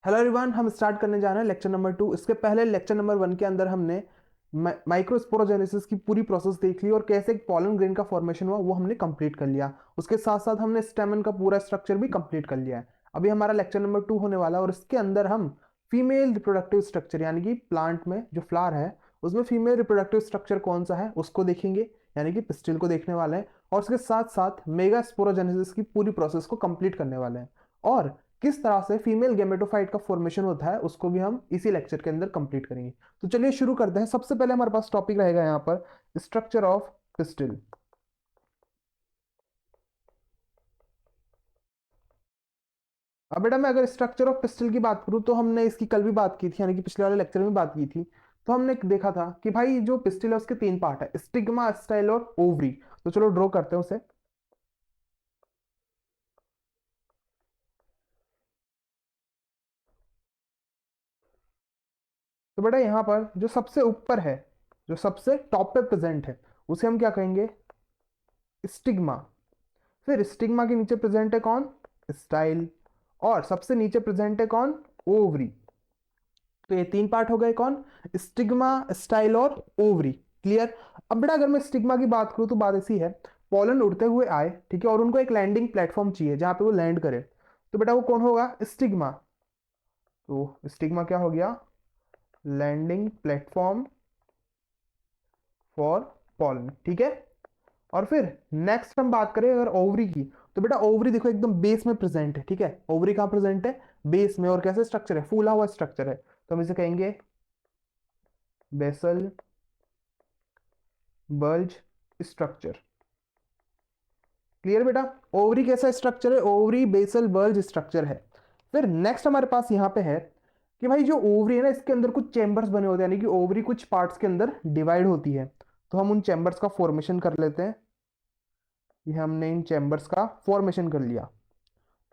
Hello everyone, हम start करने जा रहे हैं लेक्चर नंबर 2। इसके पहले लेक्चर नंबर 1 के अंदर हमने माइक्रोस्पोरोजेनेसिस की पूरी प्रोसेस देख ली और कैसे एक पॉलन ग्रेन का फॉर्मेशन हुआ वो हमने कंप्लीट कर लिया। उसके साथ साथ हमने स्टेमन का पूरा स्ट्रक्चर भी कंप्लीट कर लिया है। अभी हमारा लेक्चर नंबर 2 होने वाला है और इसके अंदर हम फीमेल रिप्रोडक्टिव स्ट्रक्चर यानी कि प्लांट में जो फ्लावर है उसमें फीमेल रिप्रोडक्टिव स्ट्रक्चर कौन सा है उसको देखेंगे, यानी कि पिस्टिल को देखने वाले हैं। और उसके साथ साथ मेगास्पोरोजेनेसिस की पूरी प्रोसेस को कंप्लीट करने वाले हैं और किस तरह से फीमेल गेमेटोफाइट का फॉर्मेशन होता है उसको भी हम इसी लेक्चर के अंदर कंप्लीट करेंगे। तो चलिए शुरू करते हैं। सबसे पहले हमारे पास टॉपिक रहेगा यहाँ पर स्ट्रक्चर ऑफ पिस्टिल। अब बेटा मैं अगर स्ट्रक्चर ऑफ पिस्टिल की बात करूं तो हमने इसकी कल भी बात की थी, यानी कि पिछले वाले लेक्चर में बात की थी। तो हमने देखा था कि भाई जो पिस्टिल है उसके 3 पार्ट है, स्टिग्मा, स्टाइल और ओवरी। तो चलो ड्रॉ करते हैं उसे। तो बेटा यहाँ पर जो सबसे ऊपर है, जो सबसे टॉप पे प्रेजेंट है, उसे हम क्या कहेंगे? स्टिग्मा। फिर स्टिग्मा के नीचे प्रेजेंट है कौन? स्टाइल। और सबसे नीचे प्रेजेंट है कौन? ओवरी। तो ये 3 पार्ट हो गए कौन? स्टिग्मा, स्टाइल और ओवरी। क्लियर? अब बेटा अगर मैं स्टिग्मा की बात करूं तो बात ऐसी है, पॉलन उड़ते हुए आए, ठीक है, और उनको एक लैंडिंग प्लेटफॉर्म चाहिए जहां पे वो लैंड करे। तो बेटा वो कौन होगा? स्टिग्मा। तो स्टिग्मा क्या हो गया? Landing platform for pollen. ठीक है। और फिर नेक्स्ट हम बात करें अगर ओवरी की, तो बेटा ओवरी देखो एकदम बेस में प्रेजेंट है। ठीक है, ओवरी कहां प्रेजेंट है? बेस में। और कैसे स्ट्रक्चर है? फूला हुआ स्ट्रक्चर है, तो हम इसे कहेंगे बेसल बल्ज स्ट्रक्चर। क्लियर बेटा? ओवरी कैसा स्ट्रक्चर है? ओवरी बेसल बल्ज स्ट्रक्चर है। फिर नेक्स्ट हमारे पास यहां पे है कि भाई जो ओवरी है ना, इसके अंदर कुछ चैम्बर्स बने होते हैं, यानी कि ओवरी कुछ पार्ट्स के अंदर डिवाइड होती है। तो हम उन चैम्बर्स का फॉर्मेशन कर लेते हैं। ये हमने इन चैम्बर्स का फॉर्मेशन कर लिया।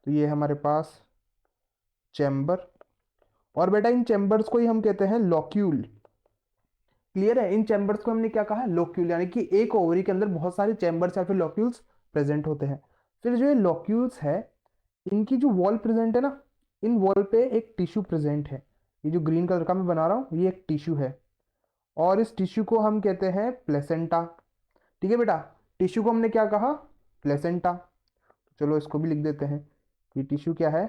तो ये हमारे पास चैम्बर, और बेटा इन चैम्बर्स को ही हम कहते हैं लॉक्यूल। क्लियर है? इन चैम्बर्स को हमने क्या कहा? लॉक्यूल, यानी कि एक ओवरी के अंदर बहुत सारे चैम्बर्स या फिर लॉक्यूल्स प्रेजेंट होते हैं। फिर जो ये लॉक्यूल्स है, इनकी जो वॉल प्रेजेंट है ना, इन वॉल पे एक टिश्यू प्रेजेंट है। ये जो ग्रीन कलर का मैं बना रहा हूँ ये एक टिश्यू है, और इस टिश्यू को हम कहते हैं प्लेसेंटा। ठीक है बेटा, टिश्यू को हमने क्या कहा? प्लेसेंटा। चलो इसको भी लिख देते हैं, ये टिश्यू क्या है?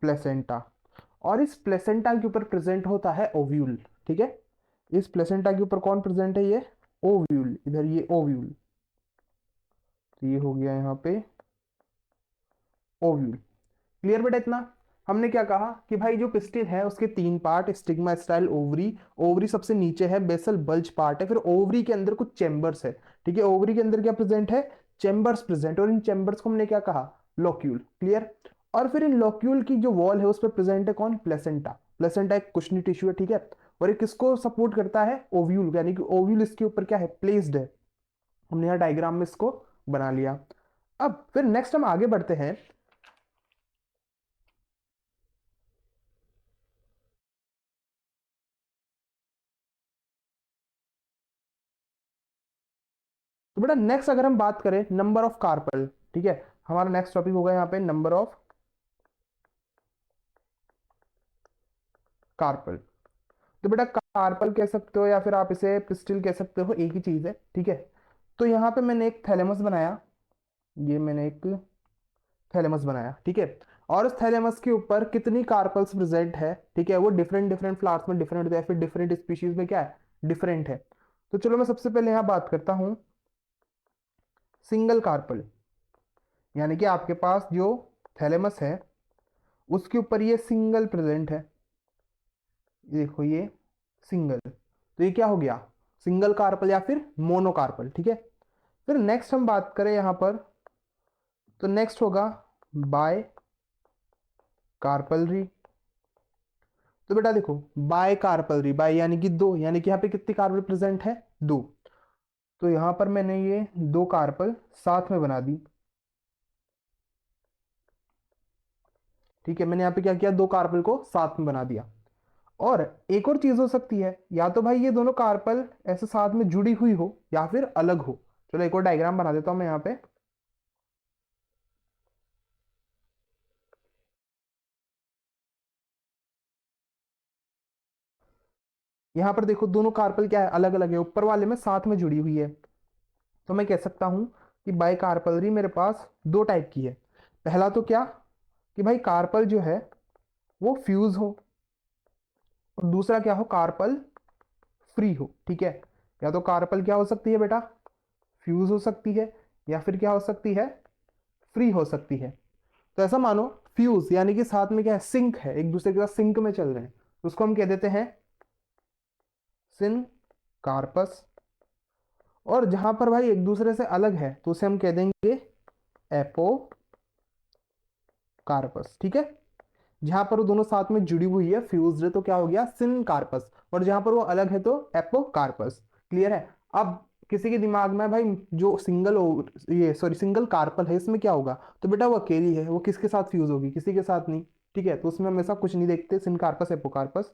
प्लेसेंटा। और इस प्लेसेंटा के ऊपर प्रेजेंट होता है ओव्यूल। ठीक है, इस प्लेसेंटा के ऊपर कौन प्रेजेंट है? ये ओव्यूल। इधर ये ओव्यूल, तो ये हो गया यहाँ पे ओव्यूल। क्लियर बेटा? इतना हमने क्या कहा कि भाई जो पिस्टिल है उसके 3 part, stigma, style, ovary. Ovary सबसे नीचे है, बेसल बल्ज पार्ट है, फिर ओवरी के अंदर कुछ चैम्बर्स है। ठीक है, ओवरी के अंदर क्या प्रेजेंट है? चैम्बर्स प्रेजेंट, और इन चैम्बर्स को हमने क्या कहा? लॉक्यूल। क्लियर? और फिर इन लॉक्यूल की जो वॉल है उस पर प्रेजेंट है कौन? प्लेसेंटा। प्लेसेंटा एक कुशनी टिश्यू है। ठीक है, और ये किसको सपोर्ट करता है? ओव्यूल, यानी कि ओव्यूल इसके ऊपर क्या है? प्लेस्ड है। हमने यहाँ डायग्राम में इसको बना लिया। अब फिर नेक्स्ट हम आगे बढ़ते हैं। तो बेटा नेक्स्ट अगर हम बात करें नंबर ऑफ कार्पल, ठीक है, हमारा नेक्स्ट टॉपिक होगा यहाँ पे नंबर ऑफ कार्पल। तो बेटा कार्पल कह सकते हो या फिर आप इसे पिस्टिल कह सकते हो, एक ही चीज है। ठीक है, तो यहाँ पे मैंने एक थैलेमस बनाया, ये मैंने एक थैलेमस बनाया। ठीक है, और उस थैलेमस के ऊपर कितनी कार्पल्स प्रेजेंट है? ठीक है, वो डिफरेंट डिफरेंट फ्लावर्स में डिफरेंट है, फिर डिफरेंट स्पीशीज में क्या है? डिफरेंट है। तो चलो मैं सबसे पहले यहाँ बात करता हूँ सिंगल कार्पल, यानी कि आपके पास जो थैलेमस है उसके ऊपर ये सिंगल प्रेजेंट है। ये देखो ये सिंगल, तो ये क्या हो गया? सिंगल कार्पल या फिर मोनोकार्पल। ठीक है, फिर नेक्स्ट हम बात करें यहां पर, तो नेक्स्ट होगा बाय कार्पलरी। तो बेटा देखो बाय कार्पलरी, बाय यानी कि दो, यानी कि यहाँ पे कितनी कार्पल प्रेजेंट है? दो। तो यहां पर मैंने ये दो कार्पल साथ में बना दी। ठीक है, मैंने यहाँ पे क्या किया? दो कार्पल को साथ में बना दिया। और एक और चीज हो सकती है, या तो भाई ये दोनों कार्पल ऐसे साथ में जुड़ी हुई हो या फिर अलग हो। चलो एक और डायग्राम बना देता हूं मैं यहाँ पे। यहाँ पर देखो दोनों कार्पल क्या है, अलग अलग है, ऊपर वाले में साथ में जुड़ी हुई है। तो मैं कह सकता हूं कि बाई कार्पलरी मेरे पास दो टाइप की है। पहला तो क्या, कि भाई कार्पल जो है वो फ्यूज हो, और दूसरा क्या हो, कार्पल फ्री हो। ठीक है, या तो कार्पल क्या हो सकती है बेटा, फ्यूज हो सकती है, या फिर क्या हो सकती है, फ्री हो सकती है। तो ऐसा मानो फ्यूज यानी कि साथ में क्या है, सिंक है, एक दूसरे के साथ सिंक में चल रहे हैं, तो उसको हम कह देते हैं सिन कार्पस। और जहां पर भाई एक दूसरे से अलग है तो उसे हम कह देंगे एपो कार्पस। ठीक है, जहां पर वो दोनों साथ में जुड़ी हुई है, फ्यूज्ड है, तो क्या हो गया, सिन कार्पस, और जहां पर वो अलग है तो एपो कार्पस। क्लियर है। अब किसी के दिमाग में भाई जो सिंगल ये सॉरी सिंगल कार्पल है इसमें क्या होगा, तो बेटा वो अकेली है, वो किसके साथ फ्यूज होगी, किसी के साथ नहीं। ठीक है, तो उसमें हमेशा कुछ नहीं देखते, सिन कार्पस एपो कार्पस।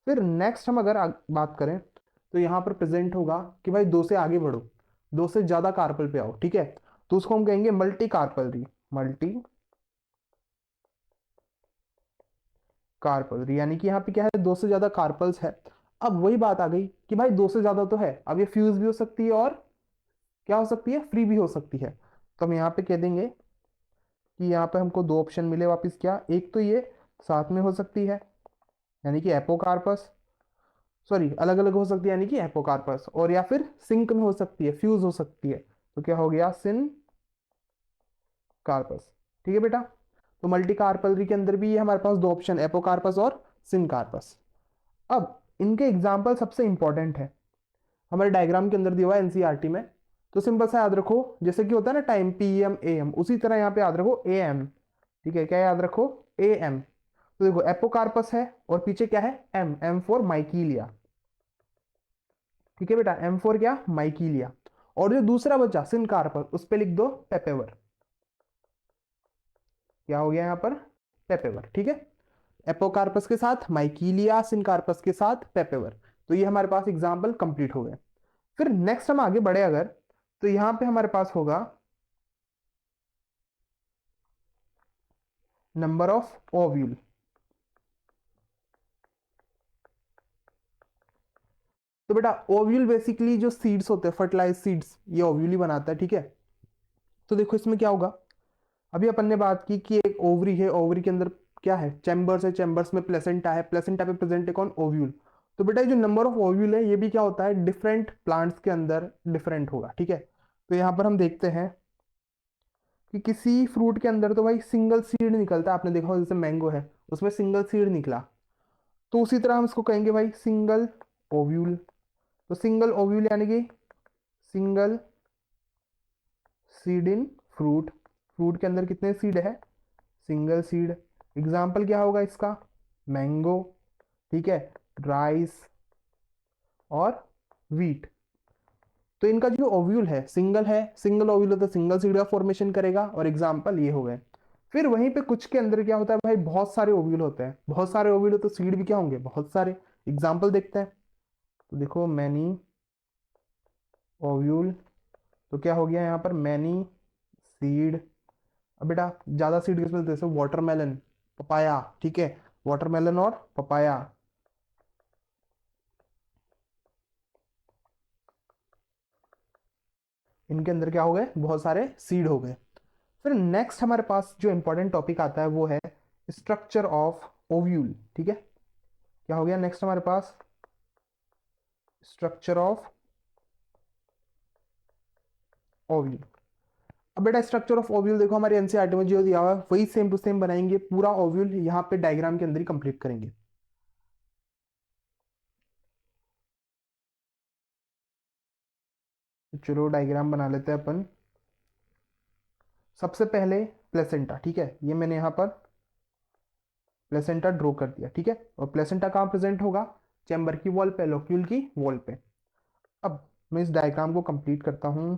फिर नेक्स्ट हम अगर बात करें तो यहाँ पर प्रेजेंट होगा कि भाई दो से आगे बढ़ो, दो से ज्यादा कार्पल पे आओ। ठीक है, तो उसको हम कहेंगे मल्टी कार्पलरी, मल्टी कार्पल, यानी कि यहाँ पे क्या है, दो से ज्यादा कार्पल्स है। अब वही बात आ गई कि भाई दो से ज्यादा तो है, अब ये फ्यूज भी हो सकती है और क्या हो सकती है, फ्री भी हो सकती है। तो हम यहाँ पे कह देंगे कि यहाँ पे हमको दो ऑप्शन मिले वापस, क्या, एक तो ये साथ में हो सकती है यानी कि एपोकार्पस, सॉरी अलग अलग हो सकती है यानी कि एपोकार्पस, और या फिर सिंक में हो सकती है, फ्यूज हो सकती है, तो क्या हो गया, सिन कार्पस। ठीक है बेटा, तो मल्टी कार्पलरी के अंदर भी ये हमारे पास दो ऑप्शन, एपोकार्पस और सिन कार्पस। अब इनके एग्जाम्पल सबसे इंपॉर्टेंट है, हमारे डायग्राम के अंदर दिया हुआ है एनसीईआरटी में। तो सिंपल सा याद रखो, जैसे कि होता है ना टाइम पीएम एएम, उसी तरह यहाँ पे याद रखो एएम। ठीक है, क्या याद रखो, एएम। तो देखो एपोकार्पस है और पीछे क्या है, एम, एम फॉर माइकीलिया। ठीक है बेटा, एम फॉर क्या, माइकीलिया। और जो दूसरा बचा सिनकार्पस, उस पर लिख दो पेपेवर। क्या हो गया यहाँ पर, पेपेवर। ठीक है, एपोकार्पस के साथ माइकीलिया, सिनकार्पस के साथ पेपेवर। तो ये हमारे पास एग्जाम्पल कंप्लीट हो गए। फिर नेक्स्ट हम आगे बढ़े अगर, तो यहां पे हमारे पास होगा नंबर ऑफ ओव्यूल। तो बेटा ओव्यूल बेसिकली जो सीड्स होते हैं, फर्टिलाइज सीड्स, ये ओव्यूल ही बनाता है। ठीक है, तो देखो इसमें क्या होगा, अभी अपन ने बात की कि एक ओवरी है, ओवरी के अंदर क्या है, चैम्बर्स है, चैम्बर्स में प्लेसेंटा है, प्लेसेंटा पे प्रेजेंट है कौन, ओव्यूल। तो बेटा ये जो नंबर ऑफ ओव्यूल है ये भी क्या होता है, डिफरेंट प्लांट्स के अंदर डिफरेंट होगा। ठीक है, तो यहां पर हम देखते हैं कि किसी फ्रूट के अंदर तो भाई सिंगल सीड निकलता है, आपने देखा हो जैसे मैंगो है, उसमें सिंगल सीड निकला, तो उसी तरह हम इसको कहेंगे भाई सिंगल ओव्यूल। तो सिंगल ओव्यूल यानी कि single seed in fruit, fruit के अंदर कितने सीड है, सिंगल सीड। एग्जाम्पल क्या होगा इसका, मैंगो, ठीक है, राइस और वीट। तो इनका जो ओव्यूल है, सिंगल ओव्यूल है तो सिंगल सीड का फॉर्मेशन करेगा, और एग्जाम्पल ये हो गए। फिर वहीं पे कुछ के अंदर क्या होता है भाई, बहुत सारे ओव्यूल होते हैं, बहुत सारे ओव्यूल तो सीड भी क्या होंगे, बहुत सारे। एग्जाम्पल देखते हैं, तो देखो मैनी ओव्यूल, तो क्या हो गया यहाँ पर, मैनी सीड। अब बेटा ज्यादा सीड किसमें, जैसे वाटरमेलन, पपाया। ठीक है, वाटरमेलन और पपाया, इनके अंदर क्या हो गए, बहुत सारे सीड हो गए। फिर नेक्स्ट हमारे पास जो इंपॉर्टेंट टॉपिक आता है वो है स्ट्रक्चर ऑफ ओव्यूल। ठीक है, क्या हो गया नेक्स्ट हमारे पास, स्ट्रक्चर ऑफ ओव्यूल। अब बेटा स्ट्रक्चर ऑफ ओव्यूल देखो हमारे एनसीईआरटी में जो दिया हुआ है वही सेम टू सेम बनाएंगे, पूरा ओव्यूल यहाँ पे डायग्राम के अंदर ही कंप्लीट करेंगे। तो चलो डायग्राम बना लेते हैं अपन। सबसे पहले प्लेसेंटा, ठीक है, ये मैंने यहाँ पर प्लेसेंटा ड्रॉ कर दिया। ठीक है, और प्लेसेंटा कहाँ प्रेजेंट होगा, चैम्बर की वॉल पे, लोक्यूल की वॉल पे। अब मैं इस डायग्राम को कंप्लीट करता हूँ।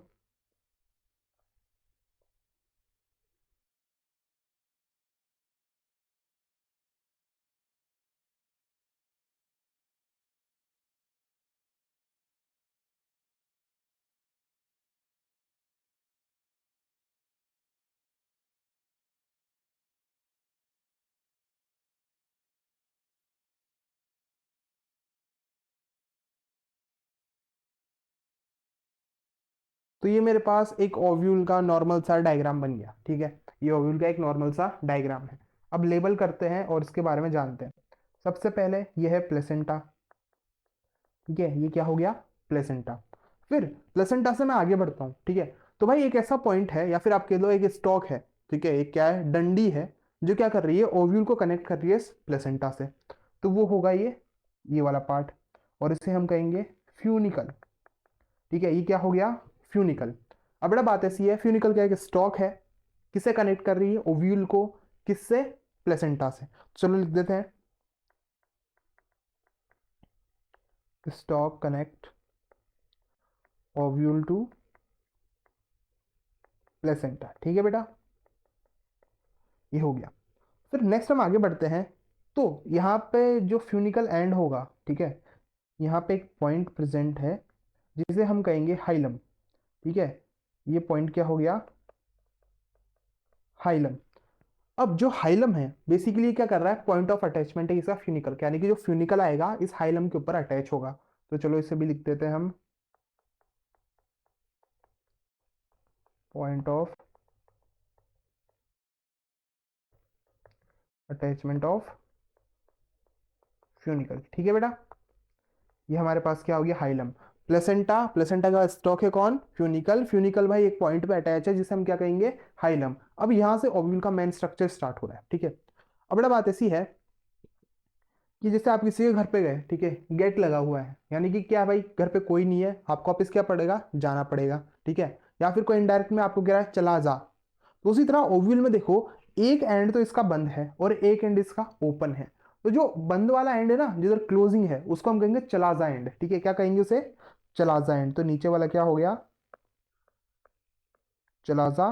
तो ये मेरे पास एक ओव्यूल का नॉर्मल सा डायग्राम बन गया, ठीक है। ये ओव्यूल का एक नॉर्मल सा डायग्राम है। अब लेबल करते हैं और इसके बारे में जानते हैं। सबसे पहले ये है प्लेसेंटा, ठीक है। ये क्या हो गया? प्लेसेंटा। फिर प्लेसेंटा से मैं आगे बढ़ता हूँ, ठीक है। तो भाई एक ऐसा पॉइंट है या फिर आप कह लो एक स्टॉक है, ठीक है। एक क्या है? डंडी है, जो क्या कर रही है? ओव्यूल को कनेक्ट कर रही है प्लेसेंटा से। तो वो होगा ये वाला पार्ट, और इसे हम कहेंगे फ्यूनिकल, ठीक है। ये क्या हो गया? फ्यूनिकल। अब बड़ा बात ऐसी है, फ्यूनिकल क्या है? स्टॉक है, किससे कनेक्ट कर रही है? ओव्यूल को। किससे? प्लेसेंटा से। चलो लिख देते हैं, stalk connect ovule to placenta, ठीक है बेटा। ये हो गया। फिर नेक्स्ट हम आगे बढ़ते हैं। तो यहाँ पे जो फ्यूनिकल एंड होगा, ठीक है, यहाँ पे एक पॉइंट प्रेजेंट है जिसे हम कहेंगे हाइलम, ठीक है। ये पॉइंट क्या हो गया? हाइलम। अब जो हाइलम है बेसिकली क्या कर रहा है? पॉइंट ऑफ अटैचमेंट है इसका फ्यूनिकल, यानी कि जो फ्यूनिकल आएगा इस हाइलम के ऊपर अटैच होगा। तो चलो इसे भी लिख देते हैं हम, point of attachment of funicle, ठीक है बेटा। ये हमारे पास क्या हो गया? हाइलम। प्लेसेंटा, प्लेसेंटा का स्टॉक है कौन? फ्यूनिकल। फ्यूनिकल भाई एक पॉइंट पे अटैच है जिसे हम क्या कहेंगे? हाइलम। अब यहां से ओव्यूल का मेन स्ट्रक्चर स्टार्ट हो रहा है, ठीक है। अब बड़ा बात ऐसी है कि जैसे आप किसी के घर पे गए, ठीक है, गेट लगा हुआ है, यानी कि क्या भाई, घर पे कोई नहीं है, आपको वापस क्या पड़ेगा? जाना पड़ेगा, ठीक है। या फिर कोई इनडायरेक्ट में आपको कह रहा है चला जा। तो उसी तरह ओव्यूल में देखो, एक एंड तो इसका बंद है और एक एंड इसका ओपन है। तो जो बंद वाला एंड है ना, जिधर क्लोजिंग है, उसको हम कहेंगे चलाजा एंड, ठीक है। क्या कहेंगे उसे? Chalaza and. तो नीचे वाला क्या हो गया? चलाजा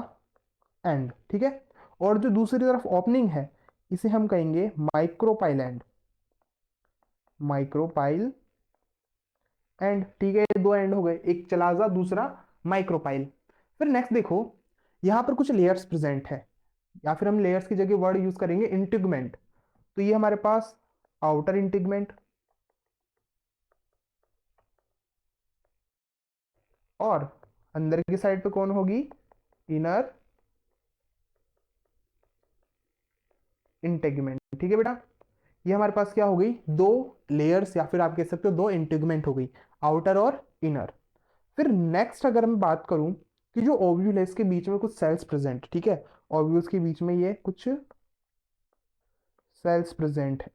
एंड, ठीक है। और जो दूसरी तरफ ओपनिंग है, इसे हम कहेंगे माइक्रोपाइल एंड, माइक्रोपाइल एंड, ठीक है। ये दो एंड हो गए, एक चलाजा, दूसरा माइक्रोपाइल। फिर नेक्स्ट देखो, यहां पर कुछ लेयर्स प्रेजेंट है, या फिर हम लेयर्स की जगह वर्ड यूज करेंगे इंटीग्मेंट। तो ये हमारे पास आउटर इंटीग्मेंट, और अंदर की साइड पे कौन होगी? इनर इंटीग्मेंट, ठीक है बेटा। ये हमारे पास क्या हो गई? दो लेयर्स, या फिर आप कह सकते हो दो इंटीग्मेंट हो गई, आउटर और इनर। फिर नेक्स्ट अगर मैं बात करूं कि जो ओव्यूल है इसके बीच में कुछ सेल्स प्रेजेंट, ठीक है। ओव्यूल्स के बीच में ये कुछ सेल्स प्रेजेंट है,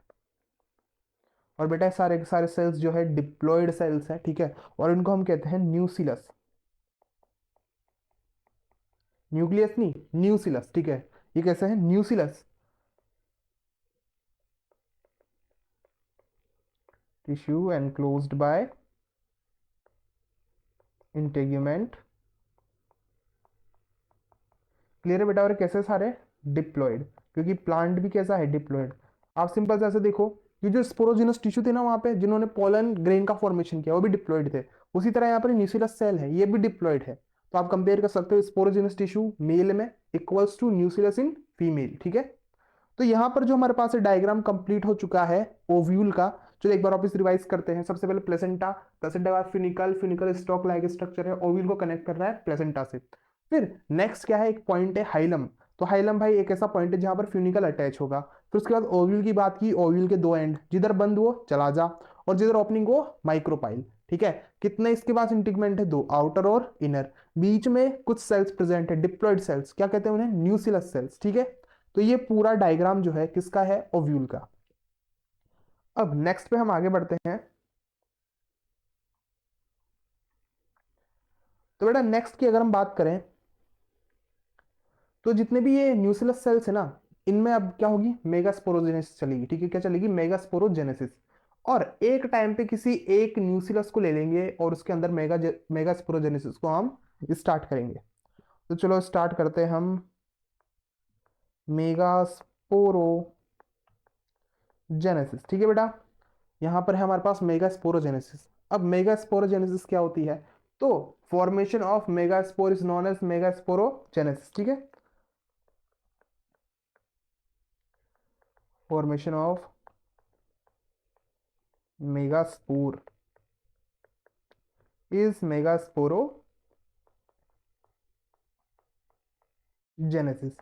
और बेटा सारे के सारे सेल्स जो है डिप्लॉयड सेल्स है, ठीक है। और इनको हम कहते हैं न्यूसिलस, न्यूक्लियस नहीं, न्यूसिलस, ठीक है। ये कैसे है? न्यूसिलस। Tissue enclosed bye integument, clear है बेटा। और कैसे सारे? डिप्लॉयड, क्योंकि प्लांट भी कैसा है? डिप्लॉयड। आप सिंपल से ऐसे देखो, ये जो स्पोरोजिनस टिश्यू थे ना वहां पे, जिन्होंने पोलन ग्रेन का फॉर्मेशन किया, वो भी डिप्लॉयड थे। उसी तरह यहाँ पर न्यूसिलस सेल है, ये भी डिप्लॉयड है। तो आप कंपेयर कर सकते हो स्पोरोजिनस टिश्यू मेल में equals to nucellus in female, ठीक है। तो यहाँ पर जो हमारे पास डायग्राम कंप्लीट हो चुका है ओव्यूल का। चलो एक बार वापस रिवाइज करते हैं। सबसे पहले प्लेसेंटा, प्लेसेंटा के बाद funicle, funicle stock like structure है, ओव्यूल को कनेक्ट कर रहा है प्लेसेंटा से। फिर नेक्स्ट क्या है? एक पॉइंट है हाइलम। तो हाइलम भाई एक ऐसा पॉइंट है जहां पर फ्यूनिकल अटैच होगा। फिर उसके बाद ओव्यूल की बात की, ओव्यूल के दो एंड, जिधर बंद वो चला जा, और जिधर ओपनिंग वो माइक्रोपाइल, ठीक है। कितने इसके पास इंटीग्मेंट है? दो, आउटर और इनर। बीच में कुछ सेल्स प्रेजेंट है, डिप्लॉयड सेल्स, क्या कहते हैं उन्हें? न्यूसिलस सेल्स, ठीक है। तो ये पूरा डायग्राम जो है किसका है? ओव्यूल का। अब नेक्स्ट पे हम आगे बढ़ते हैं। तो बेटा नेक्स्ट की अगर हम बात करें, तो जितने भी ये न्यूसिलस सेल्स है ना, इनमें अब क्या होगी? मेगास्पोरोजेनेसिस चलेगी, ठीक है। क्या चलेगी? मेगास्पोरोजेनेसिस। और एक टाइम पे किसी एक न्यूसिलस को ले लेंगे और उसके अंदर मेगास्पोरोजेनेसिस को हम स्टार्ट करेंगे। तो चलो स्टार्ट करते हैं हम मेगास्पोरोजेनेसिस, ठीक है बेटा। यहां पर है हमारे पास मेगास्पोरोजेनेसिस। अब मेगास्पोरोजेनेसिस क्या होती है? तो formation of megaspore is known as megasporogenesis, ठीक है। Formation of megaspore is megasporogenesis, genesis.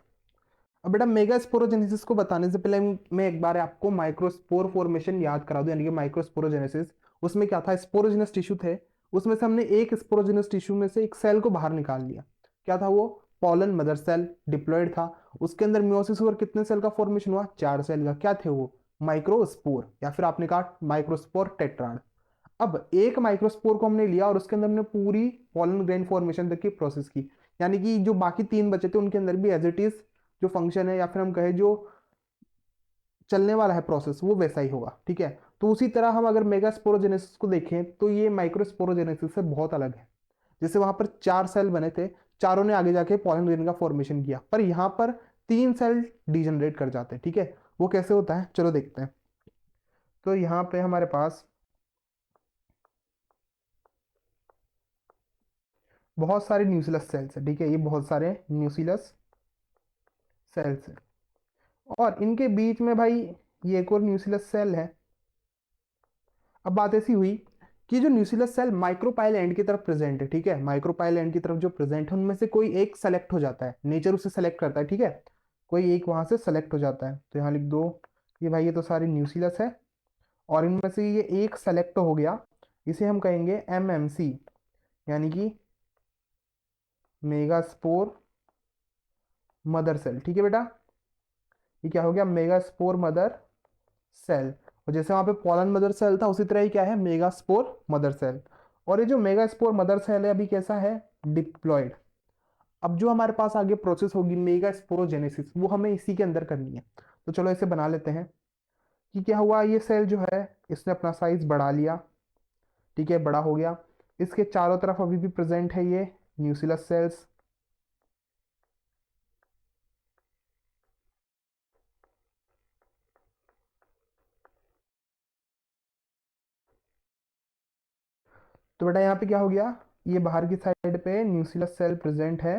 अब बेटा मेगा स्पोरोजेनेसिस को बताने से पहले मैं एक बार आपको माइक्रोस्पोर फॉर्मेशन याद करा दूं, यानी कि माइक्रोस्पोरोजेनेसिस। उसमें क्या था, स्पोरोजेनस टिश्यू थे, उसमें से हमने एक स्पोरोजेनस टिश्यू में से एक सेल को बाहर निकाल लिया। क्या था वो? पॉलन मदर सेल, डिप्लॉयड था। उसके अंदर मियोसिस हुआ, कितने सेल का फॉर्मेशन हुआ? 4 सेल का। क्या थे वो? माइक्रोस्पोर, या फिर आपने कहा माइक्रोस्पोर टेट्राड। अब एक माइक्रोस्पोर को हमने लिया और उसके अंदर हमने पूरी पॉलन ग्रेन फॉर्मेशन तक की प्रोसेस की, यानी कि जो बाकी 3 बचे थे उनके अंदर भी एज इट इज जो फंक्शन है, या फिर हम कहें जो चलने वाला है प्रोसेस, वो वैसा ही होगा। ठीक है, तो उसी तरह हम अगर मेगा स्पोरोजेनेसिस को देखें तो ये माइक्रोस्पोरोजेनेसिस से बहुत अलग है। जैसे वहां पर 4 सेल बने थे, चारों ने आगे जाके पॉलन ग्रेन का फॉर्मेशन किया, पर यहां पर 3 सेल डीजनरेट कर जाते हैं। ठीक है, वो कैसे होता है चलो देखते हैं। तो यहाँ पे हमारे पास बहुत सारे न्यूक्लियस सेल्स है। ठीक है, ये बहुत सारे न्यूक्लियस सेल्स है, और इनके बीच में भाई ये एक और न्यूक्लियस सेल है। अब बात ऐसी हुई कि जो न्यूक्लियस सेल माइक्रोपाइल एंड की तरफ प्रेजेंट है, ठीक है, माइक्रोपाइल एंड की तरफ जो प्रेजेंट है उनमें से कोई एक सेलेक्ट हो जाता है, नेचर उसे सेलेक्ट करता है। ठीक है, कोई एक वहां से सेलेक्ट हो जाता है, तो यहाँ लिख दो ये भाई, ये तो सारी न्यूक्लियस है, और इनमें से ये एक सेलेक्ट हो गया, इसे हम कहेंगे एमएमसी, यानी कि मेगास्पोर मदर सेल। ठीक है बेटा, ये क्या हो गया? Megaspore mother cell. और जैसे वहां पे पॉलन मदर सेल था, उसी तरह ही क्या है? Megaspore mother cell. और ये जो मेगास्पोर मदर सेल है अभी कैसा है? डिप्लॉयड। अब जो हमारे पास आगे प्रोसेस होगी मेगा स्पोरोजेनेसिस, वो हमें इसी के अंदर करनी है। तो चलो इसे बना लेते हैं कि क्या हुआ, ये सेल जो है इसने अपना साइज बढ़ा लिया। ठीक है, बड़ा हो गया। इसके चारों तरफ अभी भी प्रेजेंट है ये न्यूक्लियस सेल्स। तो बेटा यहाँ पे क्या हो गया, ये बाहर की साइड पे न्यूक्लियस सेल प्रेजेंट है,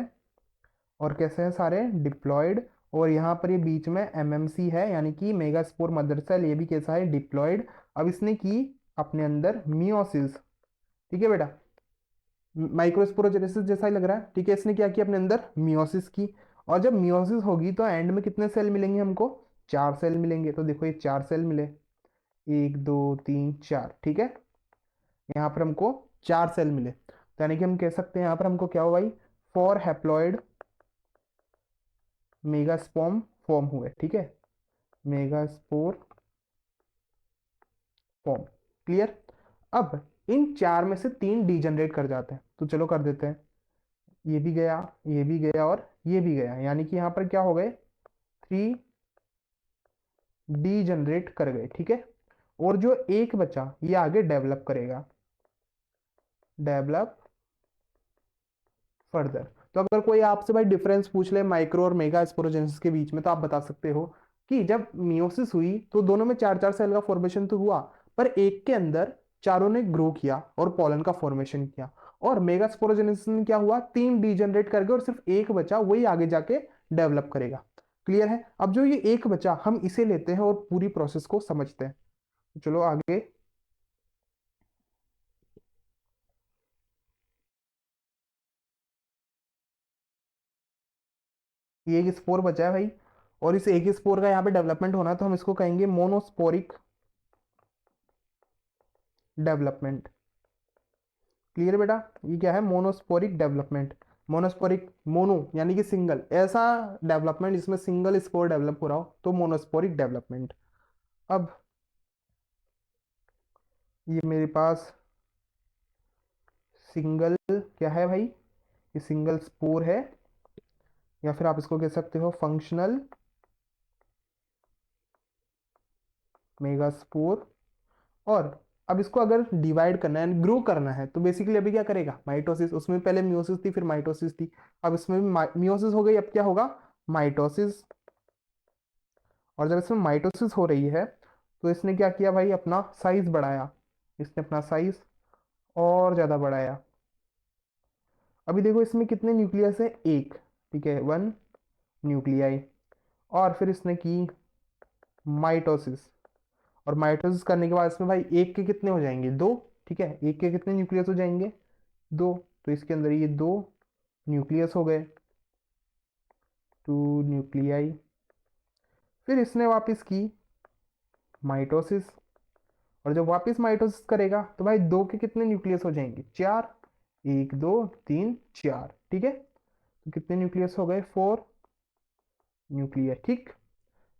और कैसे हैं सारे? डिप्लॉयड। और यहाँ पर ये बीच में एमएमसी है, यानी कि मेगास्पोर मदर सेल, ये भी कैसा है? डिप्लॉयड। अब इसने की अपने अंदर मियोसिस। ठीक है बेटा, माइक्रोस्पोरोजेनेसिस जैसा ही लग रहा है। ठीक है, इसने क्या किया? अपने अंदर मियोसिस की। और जब मियोसिस होगी तो एंड में कितने सेल मिलेंगे हमको? 4 सेल मिलेंगे। तो देखो ये 4 सेल मिले, 1 2 3 4। ठीक है, यहाँ पर हमको 4 सेल मिले, तो यानी कि हम कह सकते हैं यहाँ पर हमको क्या हो भाई? 4 हैप्लॉइड मेगास्पोर्म फॉर्म हुए। ठीक है, मेगास्पोर फॉर्म। क्लियर? अब इन 4 में से 3 डीजनरेट कर जाते हैं, तो चलो कर देते हैं। ये भी गया, ये भी गया, और ये भी गया, यानी कि यहाँ पर क्या हो गए? 3 डीजनरेट कर गए। ठीक है, और जो एक बचा ये आगे डेवलप करेगा, डेवलप फर्दर। तो अगर कोई आपसे भाई डिफरेंस पूछ ले माइक्रो और मेगा स्पोरोजेनेसिस के बीच में, तो आप बता सकते हो कि जब मियोसिस हुई तो दोनों में 4 4 सेल का फॉर्मेशन तो हुआ, पर एक के अंदर चारों ने ग्रो किया और पॉलन का फॉर्मेशन किया। और मेगा स्पोरोजेनेसिस में क्या हुआ? 3 डीजनरेट कर गए और सिर्फ एक बचा, वही आगे जाके डेवलप करेगा। क्लियर है? अब जो ये एक बचा हम इसे लेते हैं और पूरी प्रोसेस को समझते हैं। चलो आगे। ये एक स्पोर बचा है भाई, और इस एक ही स्पोर का यहाँ पे डेवलपमेंट होना है, तो हम इसको कहेंगे मोनोस्पोरिक डेवलपमेंट। क्लियर बेटा? ये क्या है? Monosporic development. मोनोस्पोरिक, मोनो यानी कि सिंगल, ऐसा डेवलपमेंट जिसमें सिंगल स्पोर डेवलप हो रहा हो, तो मोनोस्पोरिक डेवलपमेंट। अब ये मेरे पास सिंगल क्या है भाई? ये सिंगल स्पोर है, या फिर आप इसको कह सकते हो फंक्शनल मेगास्पोर। और अब इसको अगर डिवाइड करना है, ग्रो करना है, तो बेसिकली अभी क्या करेगा? माइटोसिस। उसमें पहले मियोसिस थी, फिर माइटोसिस थी, अब इसमें भी मियोसिस हो गई, अब क्या होगा? माइटोसिस। और जब इसमें माइटोसिस हो रही है तो इसने क्या किया भाई? अपना साइज बढ़ाया, इसने अपना साइज और ज़्यादा बढ़ाया। अभी देखो इसमें कितने न्यूक्लियस है? एक। ठीक है, 1 न्यूक्लियाई। और फिर इसने की माइटोसिस, और माइटोसिस करने के बाद इसमें भाई एक के कितने हो जाएंगे? 2। ठीक है, एक के कितने न्यूक्लियस हो जाएंगे? 2। तो इसके अंदर ये 2 न्यूक्लियस हो गए। 2 न्यूक्लियाई। फिर इसने वापस की माइटोसिस, और जब वापस माइटोसिस करेगा तो भाई 2 के कितने न्यूक्लियस हो जाएंगे? 4। 1 2 3 4, ठीक है। तो कितने न्यूक्लियस हो गए? 4 न्यूक्लियर, ठीक।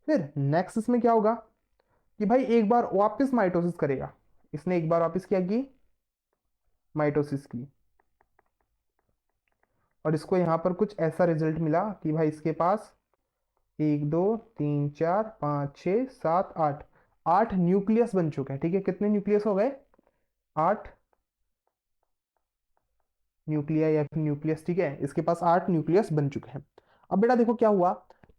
फिर नेक्स्ट इसमें क्या होगा कि भाई एक बार वापस माइटोसिस करेगा। इसने एक बार वापस क्या की? माइटोसिस की, और इसको यहाँ पर कुछ ऐसा रिजल्ट मिला कि भाई इसके पास 1 2 3 4 5 6 7 8, 8 न्यूक्लियस बन चुके हैं, ठीक है। कितने न्यूक्लियस हो गए? 8 न्यूक्लिया या फिर न्यूक्लियस, ठीक है। इसके पास 8 न्यूक्लियस बन चुके हैं। अब बेटा देखो क्या हुआ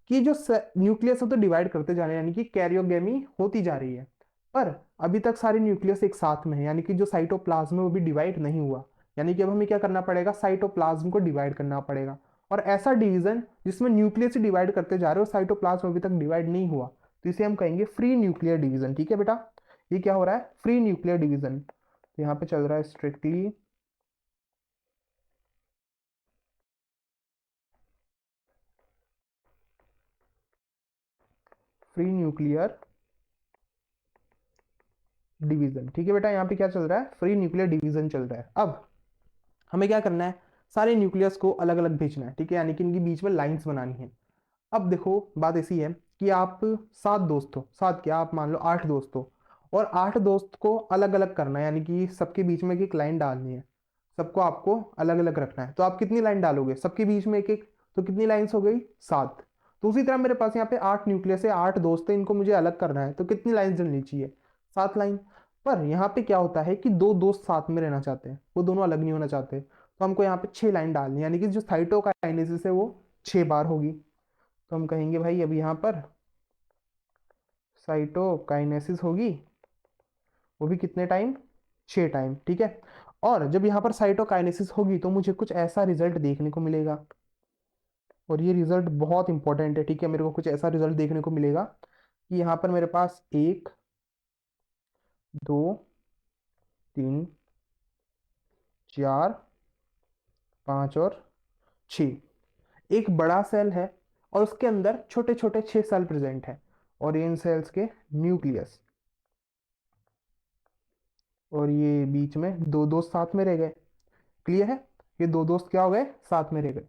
कि जो न्यूक्लियस है तो डिवाइड करते जा रहे हैं, यानी कि कैरियोगेमी होती जा रही है, पर अभी तक सारे न्यूक्लियस एक साथ में है, यानी कि जो साइटोप्लाज्म है वो भी डिवाइड नहीं हुआ। यानी कि अब हमें क्या करना पड़ेगा? साइटोप्लाज्म को डिवाइड करना पड़ेगा। और ऐसा डिवीजन जिसमें न्यूक्लियस ही डिवाइड करते जा रहे हो, साइटोप्लाज्म अभी तक डिवाइड नहीं हुआ, तो इसे हम कहेंगे फ्री न्यूक्लियर डिवीजन, ठीक है बेटा। ये क्या हो रहा है? Free nuclear division. तो यहाँ पे चल रहा है स्ट्रिक्टली फ्री न्यूक्लियर डिवीजन, ठीक है बेटा। यहाँ पे क्या चल रहा है? फ्री न्यूक्लियर डिवीजन चल रहा है। अब हमें क्या करना है? सारे न्यूक्लियस को अलग अलग भेजना है, ठीक है, यानी कि इनके बीच में लाइंस बनानी है। अब देखो बात ऐसी है कि आप 7 दोस्त हो, 7 क्या, आप मान लो 8 दोस्त हो, और 8 दोस्त को अलग अलग करना है, यानी कि सबके बीच में एक एक लाइन डालनी है। सबको आपको अलग अलग रखना है, तो आप कितनी लाइन डालोगे? सबके बीच में एक एक, तो कितनी लाइंस हो गई? 7। तो उसी तरह मेरे पास यहाँ पे 8 न्यूक्लियस है, 8 दोस्त है, इनको मुझे अलग करना है, तो कितनी लाइंस डलनी चाहिए? 7 लाइन। पर यहाँ पे क्या होता है कि दो दोस्त साथ में रहना चाहते हैं, वो दोनों अलग नहीं होना चाहते, तो हमको यहाँ पे 6 लाइन डालनी है, यानी कि जो साइटोकाइनेसिस है वो 6 बार होगी। तो हम कहेंगे भाई अब यहाँ पर साइटोकाइनेसिस होगी, वो भी कितने टाइम? 6 टाइम, ठीक है। और जब यहाँ पर साइटोकाइनेसिस होगी तो मुझे कुछ ऐसा रिजल्ट देखने को मिलेगा, और ये रिजल्ट बहुत इंपॉर्टेंट है, ठीक है। मेरे को कुछ ऐसा रिजल्ट देखने को मिलेगा कि यहाँ पर मेरे पास 1 2 3 4 5 और 6, एक बड़ा सेल है और उसके अंदर छोटे छोटे 6 सेल प्रेजेंट है, और ये इन सेल्स के न्यूक्लियस, और ये बीच में दो दोस्त साथ में रह गए। क्लियर है? ये दो दोस्त क्या हो गए? साथ में रह गए।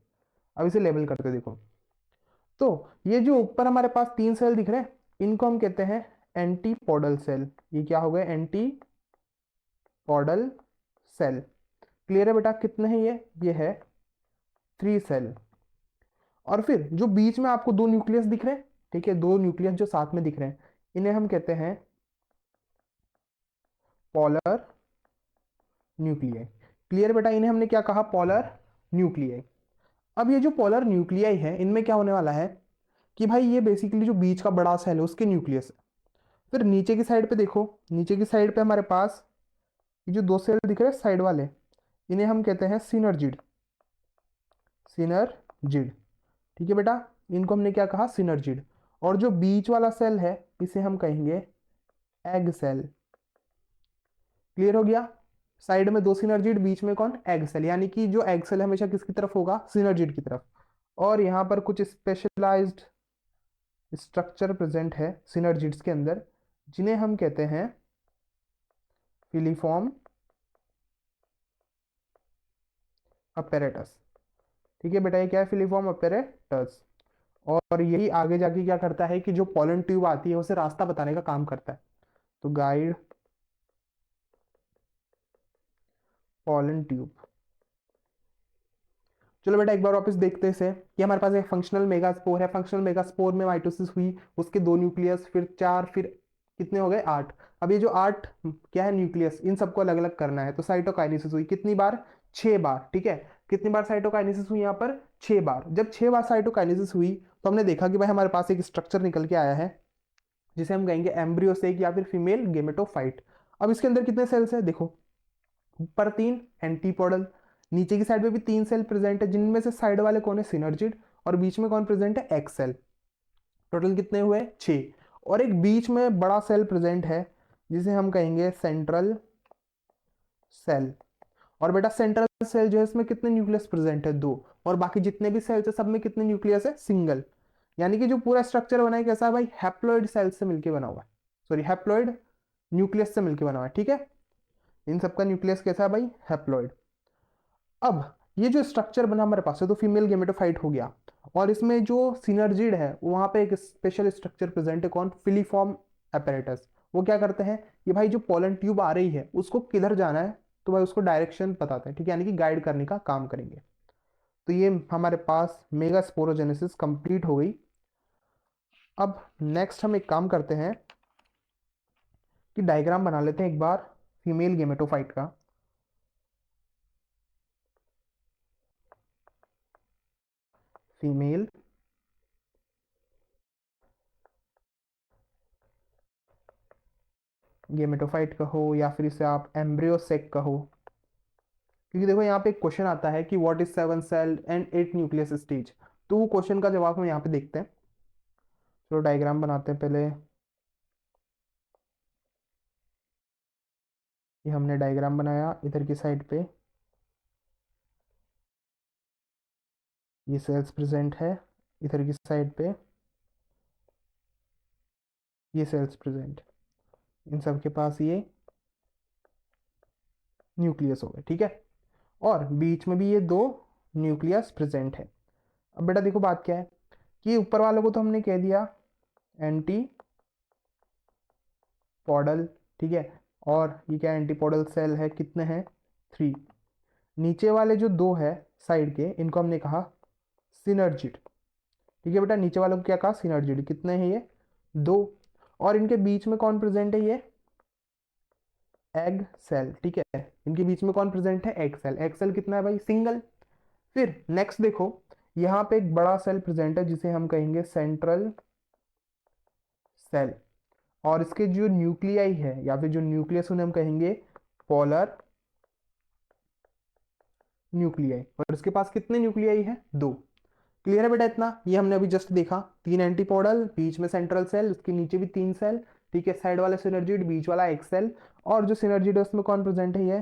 अब इसे लेबल करते देखो। तो ये जो ऊपर हमारे पास 3 सेल दिख रहे हैं, इनको हम कहते हैं एंटीपोडल सेल। ये क्या हो गए? Antipodal cell. क्लियर है बेटा? कितने हैं ये है 3 सेल। और फिर जो बीच में आपको 2 न्यूक्लियस दिख रहे हैं, ठीक है, 2 न्यूक्लियस जो साथ में दिख रहे हैं, इन्हें हम कहते हैं पोलर न्यूक्लियाई। क्लियर बेटा? इन्हें हमने क्या कहा? Polar nuclei. अब ये जो पोलर न्यूक्लियाई है, इनमें क्या होने वाला है कि भाई ये बेसिकली जो बीच का बड़ा सेल है उसके न्यूक्लियस है। फिर नीचे की साइड पे देखो, नीचे की साइड पे हमारे पास ये जो 2 सेल दिख रहे हैं साइड वाले, इन्हें हम कहते हैं सिनर्जिड। सिनर्जिड, ठीक है बेटा। इनको हमने क्या कहा? सिनर्जिड। और जो बीच वाला सेल है इसे हम कहेंगे एग सेल। क्लियर हो गया? साइड में 2 सिनर्जिड, बीच में कौन? एग सेल, यानी कि जो एग सेल हमेशा किसकी तरफ होगा? सिनर्जिड की तरफ। और यहाँ पर कुछ स्पेशलाइज्ड स्ट्रक्चर प्रेजेंट है सिनर्जिड्स के अंदर, जिन्हें हम कहते हैं फिलीफॉर्म अपैरेटस। ठीक है बेटा? ये क्या है? Filiform apparatus. और यही आगे जाके क्या करता है कि जो पोलन ट्यूब आती है उसे रास्ता बताने का काम करता है। तो गाइड पोलन ट्यूब। चलो बेटा एक बार वापस देखते हैं इसे कि हमारे पास एक फंक्शनल मेगास्पोर है। फंक्शनल मेगास्पोर में माइटोसिस हुई, उसके 2 न्यूक्लियस, फिर 4, फिर कितने हो गए? 8। अब ये जो 8 क्या है? न्यूक्लियस, इन सबको अलग अलग करना है। तो साइटोकाइनेसिस हुई कितनी बार? 6 बार, ठीक है। कितनी बार साइटोकाइनेसिस हुई यहाँ पर? 6 बार। जब 6 बार साइटोकाइनेसिस हुई तो हमने देखा कि भाई हमारे पास एक स्ट्रक्चर निकल के आया है, जिसे हम कहेंगे एम्ब्रियोसेक या फिर फीमेल गेमेटोफाइट। अब इसके अंदर कितने सेल्स है? देखो, ऊपर 3 एंटीपोडल, नीचे की साइड पे भी 3 सेल प्रेजेंट है, जिनमें से साइड वाले कौन है? सिनर्जिड, और बीच में कौन प्रेजेंट है? X cell. टोटल कितने हुए? 6। और एक बीच में बड़ा सेल प्रेजेंट है जिसे हम कहेंगे सेंट्रल सेल। और बेटा सेंट्रल सेल जो है इसमें कितने न्यूक्लियस प्रेजेंट है? 2। और बाकी जितने भी सेल्स है सब में कितने न्यूक्लियस है, सिंगल। यानी कि जो पूरा स्ट्रक्चर बना है कैसा है भाई, हैप्लॉइड सेल से मिलकर बना हुआ है, सॉरी हैप्लॉइड न्यूक्लियस से मिलकर बना हुआ है, ठीक है। इन सबका न्यूक्लियस कैसा है भाई, हैप्लॉइड। अब ये जो स्ट्रक्चर बना हमारे पास है तो फीमेल गेमेटोफाइट हो गया, और इसमें जो सिनर्जिड है वहां पे एक स्पेशल स्ट्रक्चर प्रेजेंट है, कौन, फिलीफॉर्म apparatus। वो क्या करते हैं कि भाई जो पोलन ट्यूब आ रही है उसको किधर जाना है, तो भाई उसको डायरेक्शन बताते हैं, ठीक है, यानी कि गाइड करने का काम करेंगे। तो ये हमारे पास मेगा स्पोरोजेनेसिस कंप्लीट हो गई। अब नेक्स्ट हम एक काम करते हैं कि डायग्राम बना लेते हैं एक बार फीमेल गेमेटोफाइट का। फीमेल गेमेटोफाइट कहो या फिर इसे आप एम्ब्रियोसेक कहो, क्योंकि देखो यहाँ पे एक क्वेश्चन आता है कि what is 7 cell and 8 nucleus stage. तो वो क्वेश्चन का जवाब हम यहाँ पे देखते हैं। चलो डायग्राम बनाते हैं पहले। ये हमने डायग्राम बनाया, इधर की साइड पे ये सेल्स प्रेजेंट है, इधर की साइड पे ये सेल्स प्रेजेंट, इन सब के पास ये न्यूक्लियस हो गए, ठीक है। और बीच में भी ये दो न्यूक्लियस प्रेजेंट है। अब बेटा देखो बात क्या है कि ऊपर वालों को तो हमने कह दिया एंटी पॉडल, ठीक है, और ये क्या एंटीपोडल सेल है, कितने हैं, 3। नीचे वाले जो दो है साइड के, इनको हमने कहा सिनर्जिड, ठीक है बेटा, नीचे वालों को क्या कहा, सिनर्जिड, कितने हैं ये, 2। और इनके बीच में कौन प्रेजेंट है, ये एग सेल, ठीक है, इनके बीच में कौन प्रेजेंट है, एग सेल। एग सेल कितना है भाई, सिंगल। फिर नेक्स्ट देखो, यहाँ पे एक बड़ा सेल प्रेजेंट है जिसे हम कहेंगे सेंट्रल सेल, और इसके जो न्यूक्लियाई है या फिर जो न्यूक्लियस उन्हें हम कहेंगे पोलर न्यूक्लियाई, और इसके पास कितने न्यूक्लियाई है, 2। क्लियर है बेटा इतना, ये हमने अभी जस्ट देखा, 3 एंटीपोडल, बीच में सेंट्रल सेल, उसके नीचे भी 3 सेल, ठीक है, साइड वाला सिनर्जिड, बीच वाला एक सेल, और जो सिनर्जिड है उसमें कौन प्रेजेंट है, ये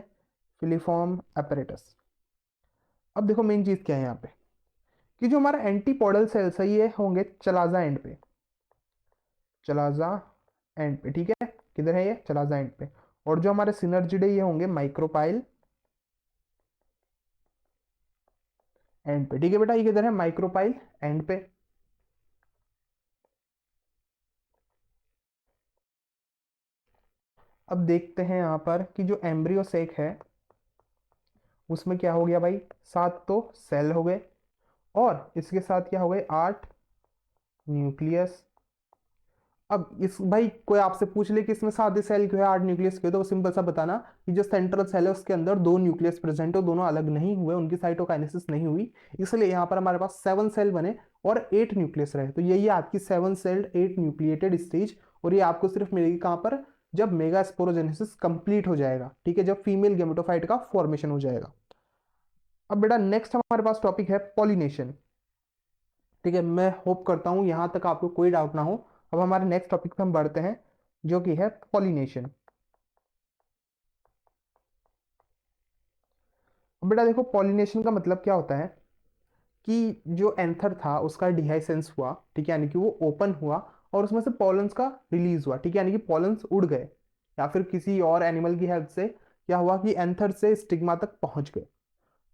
फिलीफॉर्म apparatus। अब देखो मेन चीज क्या है यहाँ पे कि जो हमारा एंटीपोडल सेल्स है ये होंगे चलाजा एंड पे, चलाजा एंड पे, ठीक है, किधर है ये, चलाजा एंड पे। और जो हमारे सिनर्जिड है ये होंगे माइक्रोपाइल एंड पे, ठीक है बेटा, ये किधर है, माइक्रोपाइल एंड पे। अब देखते हैं यहाँ पर कि जो एम्ब्रियो सेक है उसमें क्या हो गया भाई, 7 तो सेल हो गए, और इसके साथ क्या हो गए, 8 न्यूक्लियस। अब इस भाई कोई आपसे पूछ ले कि इसमें 7 सेल क्यों है, 8 न्यूक्लियस क्यों है, तो सिंपल सा बताना कि जो सेंट्रल सेल है उसके अंदर 2 न्यूक्लियस प्रेजेंट है, दोनों अलग नहीं हुए, उनकी साइटोकाइनेसिस नहीं हुई, इसलिए यहाँ पर हमारे पास 7 सेल बने और 8 न्यूक्लियस रहे। तो यही है आपकी 7 सेल्ड 8 न्यूक्लिएटेड स्टेज, और ये आपको सिर्फ मिलेगी कहाँ पर, जब मेगा स्पोरोजेनेसिस कंप्लीट हो जाएगा, ठीक है, जब फीमेल गेमेटोफाइट का फॉर्मेशन हो जाएगा। अब बेटा नेक्स्ट हमारे पास टॉपिक है पॉलिनेशन, ठीक है, मैं होप करता हूं यहां तक आपको कोई डाउट ना हो। अब हमारे नेक्स्ट टॉपिक पे हम बढ़ते हैं जो कि है पॉलिनेशन। अब बेटा देखो पॉलिनेशन का मतलब क्या होता है कि जो एंथर था उसका डिहाइसेंस हुआ, ठीक है, यानी कि वो ओपन हुआ और उसमें से पॉलन्स का रिलीज हुआ, ठीक है, यानी कि पॉलन्स उड़ गए, या फिर किसी और एनिमल की हेल्प से क्या हुआ कि एंथर से स्टिग्मा तक पहुंच गए।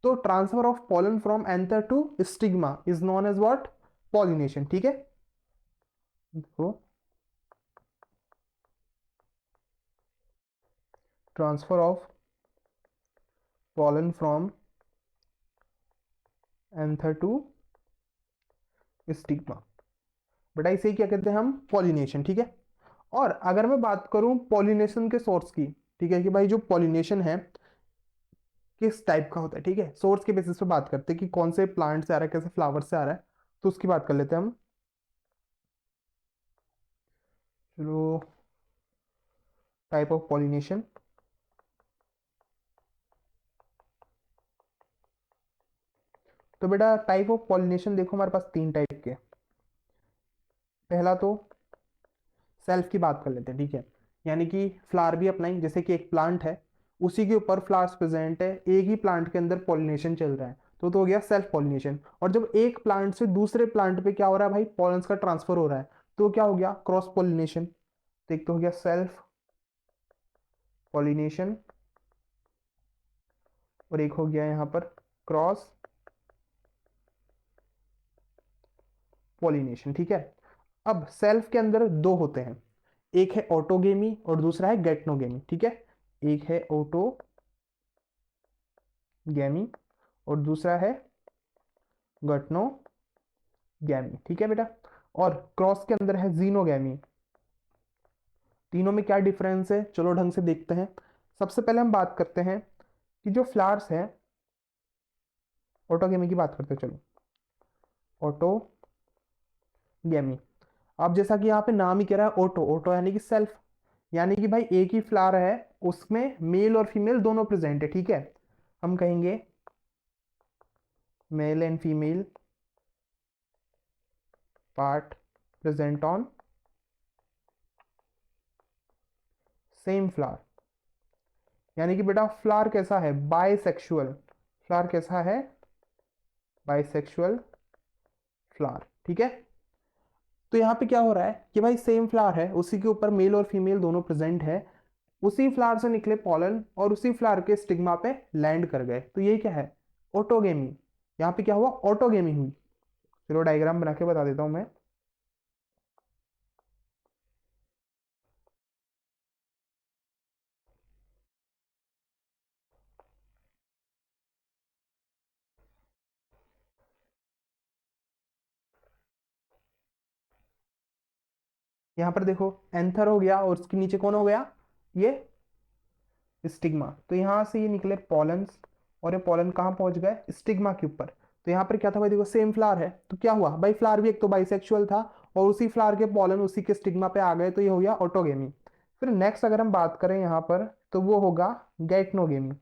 तो transfer of pollen from anther to stigma is known as what, pollination, ठीक है। तो transfer of pollen from anther to stigma, बेटा इसे ही क्या कहते हैं हम, पॉलिनेशन, ठीक है। और अगर मैं बात करूं पॉलिनेशन के सोर्स की, ठीक है, कि भाई जो पॉलिनेशन है किस टाइप का होता है, ठीक है, सोर्स के बेसिस पे बात करते हैं कि कौन से प्लांट से आ रहा है, कैसे फ्लावर से आ रहा है, तो उसकी बात कर लेते हैं हम। चलो, टाइप ऑफ पॉलिनेशन, तो बेटा टाइप ऑफ पॉलिनेशन देखो हमारे पास 3 टाइप के। पहला तो सेल्फ की बात कर लेते हैं, ठीक है, यानी कि फ्लावर भी अपना ही, जैसे कि एक प्लांट है उसी के ऊपर फ्लावर्स प्रेजेंट है, एक ही प्लांट के अंदर पॉलिनेशन चल रहा है, तो हो गया सेल्फ पॉलिनेशन। और जब एक प्लांट से दूसरे प्लांट पे क्या हो रहा है भाई, पॉलन्स का ट्रांसफर हो रहा है, तो क्या हो गया, क्रॉस पॉलिनेशन। तो एक तो हो गया सेल्फ पॉलिनेशन और एक हो गया यहाँ पर क्रॉस पॉलिनेशन। ठीक है, अब सेल्फ के अंदर दो होते हैं, एक है ऑटोगेमी और दूसरा है गेटनोगेमी। ठीक है, एक है ऑटोगेमी और दूसरा है गटनोगेमी। ठीक है बेटा, और क्रॉस के अंदर है जीनोगेमी। तीनों में क्या डिफरेंस है, चलो ढंग से देखते हैं। सबसे पहले हम बात करते हैं कि जो फ्लावर्स है, ऑटोगेमी की बात करते हैं। चलो ऑटोगेमी, अब जैसा कि यहाँ पे नाम ही कह रहा है ऑटो, ऑटो यानी कि सेल्फ, यानी कि भाई एक ही फ्लावर है, उसमें मेल और फीमेल दोनों प्रेजेंट है। ठीक है, हम कहेंगे male and female part present on same flower. यानी कि बेटा फ्लावर कैसा है, बाइसेक्सुअल। फ्लावर कैसा है, बाइसेक्सुअल फ्लावर। ठीक है, तो यहाँ पे क्या हो रहा है कि भाई सेम फ्लावर है, उसी के ऊपर मेल और फीमेल दोनों प्रेजेंट है, उसी फ्लावर से निकले पॉलन और उसी फ्लावर के स्टिग्मा पे लैंड कर गए, तो ये क्या है, ऑटोगेमी। यहाँ पे क्या हुआ, ऑटोगेमी हुई। चलो डायग्राम बना के बता देता हूं मैं। यहाँ पर देखो एंथर हो गया और उसके नीचे कौन हो गया, ये स्टिग्मा। तो यहाँ से ये निकले पॉलन्स और ये पॉलन कहाँ पहुंच गए, स्टिग्मा के ऊपर। तो यहाँ पर क्या था भाई, देखो सेम फ्लावर है, तो क्या हुआ भाई, फ्लावर भी एक तो बाइसेक्सुअल था और उसी फ्लावर के पॉलन उसी के स्टिग्मा पे आ गए, तो ये हो गया ऑटोगेमी। फिर नेक्स्ट अगर हम बात करें यहाँ पर, तो वो होगा गैटनोगेमी।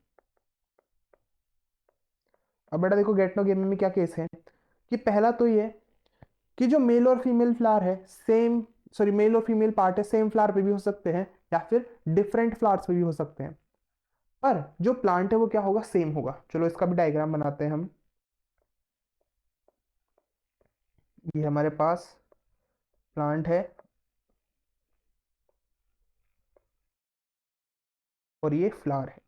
अब बेटा देखो गैटनोगेमी में क्या केस है कि पहला तो ये कि जो मेल और फीमेल फ्लावर है सेम, सॉरी मेल और फीमेल पार्ट है सेम फ्लावर पे भी हो सकते हैं या फिर डिफरेंट फ्लावर्स पे भी हो सकते हैं, पर जो प्लांट है वो क्या होगा, सेम होगा। चलो इसका भी डायग्राम बनाते हैं हम। ये हमारे पास प्लांट है और ये फ्लावर है।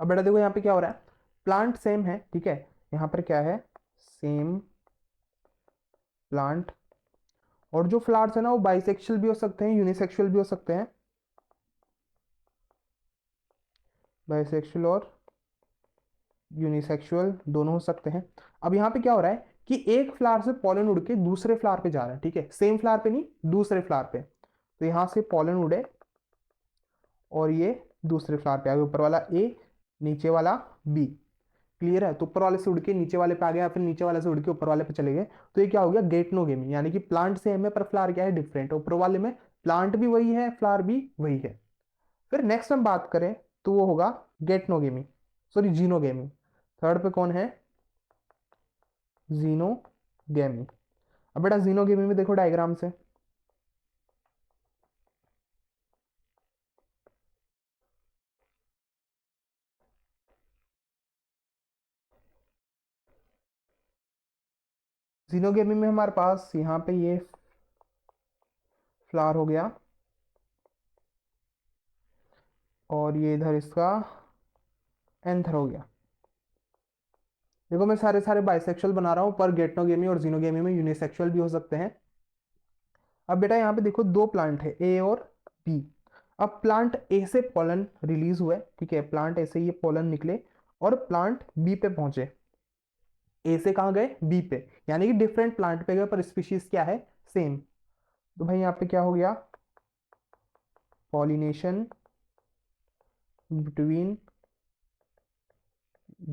अब बेटा देखो यहाँ पे क्या हो रहा है, प्लांट सेम है। ठीक है, यहाँ पर क्या है, सेम प्लांट, और जो फ्लावर्स है ना वो बाइसेक्सुअल भी हो सकते हैं, यूनिसेक्सुअल भी हो सकते हैं, बाइसेक्सुअल और यूनिसेक्सुअल दोनों हो सकते हैं। अब यहाँ पे क्या हो रहा है कि एक फ्लावर से पॉलन उड़ के दूसरे फ्लावर पे जा रहा है। ठीक है, सेम फ्लावर पे नहीं, दूसरे फ्लावर पे। तो यहाँ से पॉलन उड़े और ये दूसरे फ्लावर पे आ गया, ऊपर वाला ए नीचे वाला बी। क्लियर है, तो ऊपर वाले से उड़ के नीचे वाले पे आ गया, फिर नीचे वाले से उड़ के ऊपर वाले पे चले गए, तो ये क्या हो गया, गेटनोगेमी। यानी कि प्लांट सेम है पर फ्लावर क्या है, डिफरेंट। ऊपर वाले में प्लांट भी वही है, फ्लावर भी वही है। फिर नेक्स्ट हम बात करें तो वो होगा गेटनोगेमी, सॉरी जीनोगेमी। थर्ड पे कौन है, जीनोगेमी। अब बेटा जीनोगेमी में देखो डायग्राम से, जीनोगेमी में हमारे पास यहाँ पे ये फ्लावर हो गया और ये इधर इसका एंथर हो गया। देखो मैं सारे सारे बाइसेक्सुअल बना रहा हूँ, पर गेटनोगेमी और जीनोगेमी में यूनिसेक्सुअल भी हो सकते हैं। अब बेटा यहाँ पे देखो दो प्लांट है, ए और बी। अब प्लांट ए से पोलन रिलीज हुए, ठीक है, प्लांट ए से ये पोलन निकले और प्लांट बी पे पहुंचे। ए से कहाँ गए, बी पे, यानी कि डिफरेंट प्लांट पे गए पर स्पीशीज क्या है, सेम। तो भाई यहाँ पे क्या हो गया, pollination between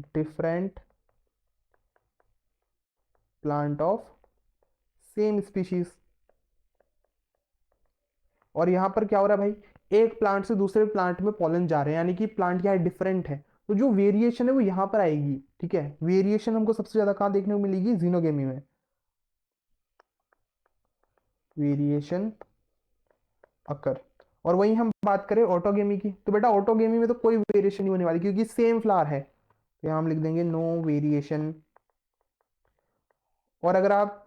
different plant of same species. और यहां पर क्या हो रहा है भाई, एक प्लांट से दूसरे प्लांट में पॉलन जा रहे हैं, यानी कि प्लांट क्या है, डिफरेंट है, तो जो वेरिएशन है वो यहां पर आएगी। ठीक है, वेरिएशन हमको सबसे ज्यादा कहां देखने को मिलेगी, जीनोगेमी में। वेरिएशन अकर। और वहीं हम बात करें ऑटोगेमी की, तो बेटा ऑटोगेमी में तो कोई वेरिएशन नहीं होने वाली क्योंकि सेम फ्लावर है, तो यहाँ हम लिख देंगे नो वेरिएशन। और अगर आप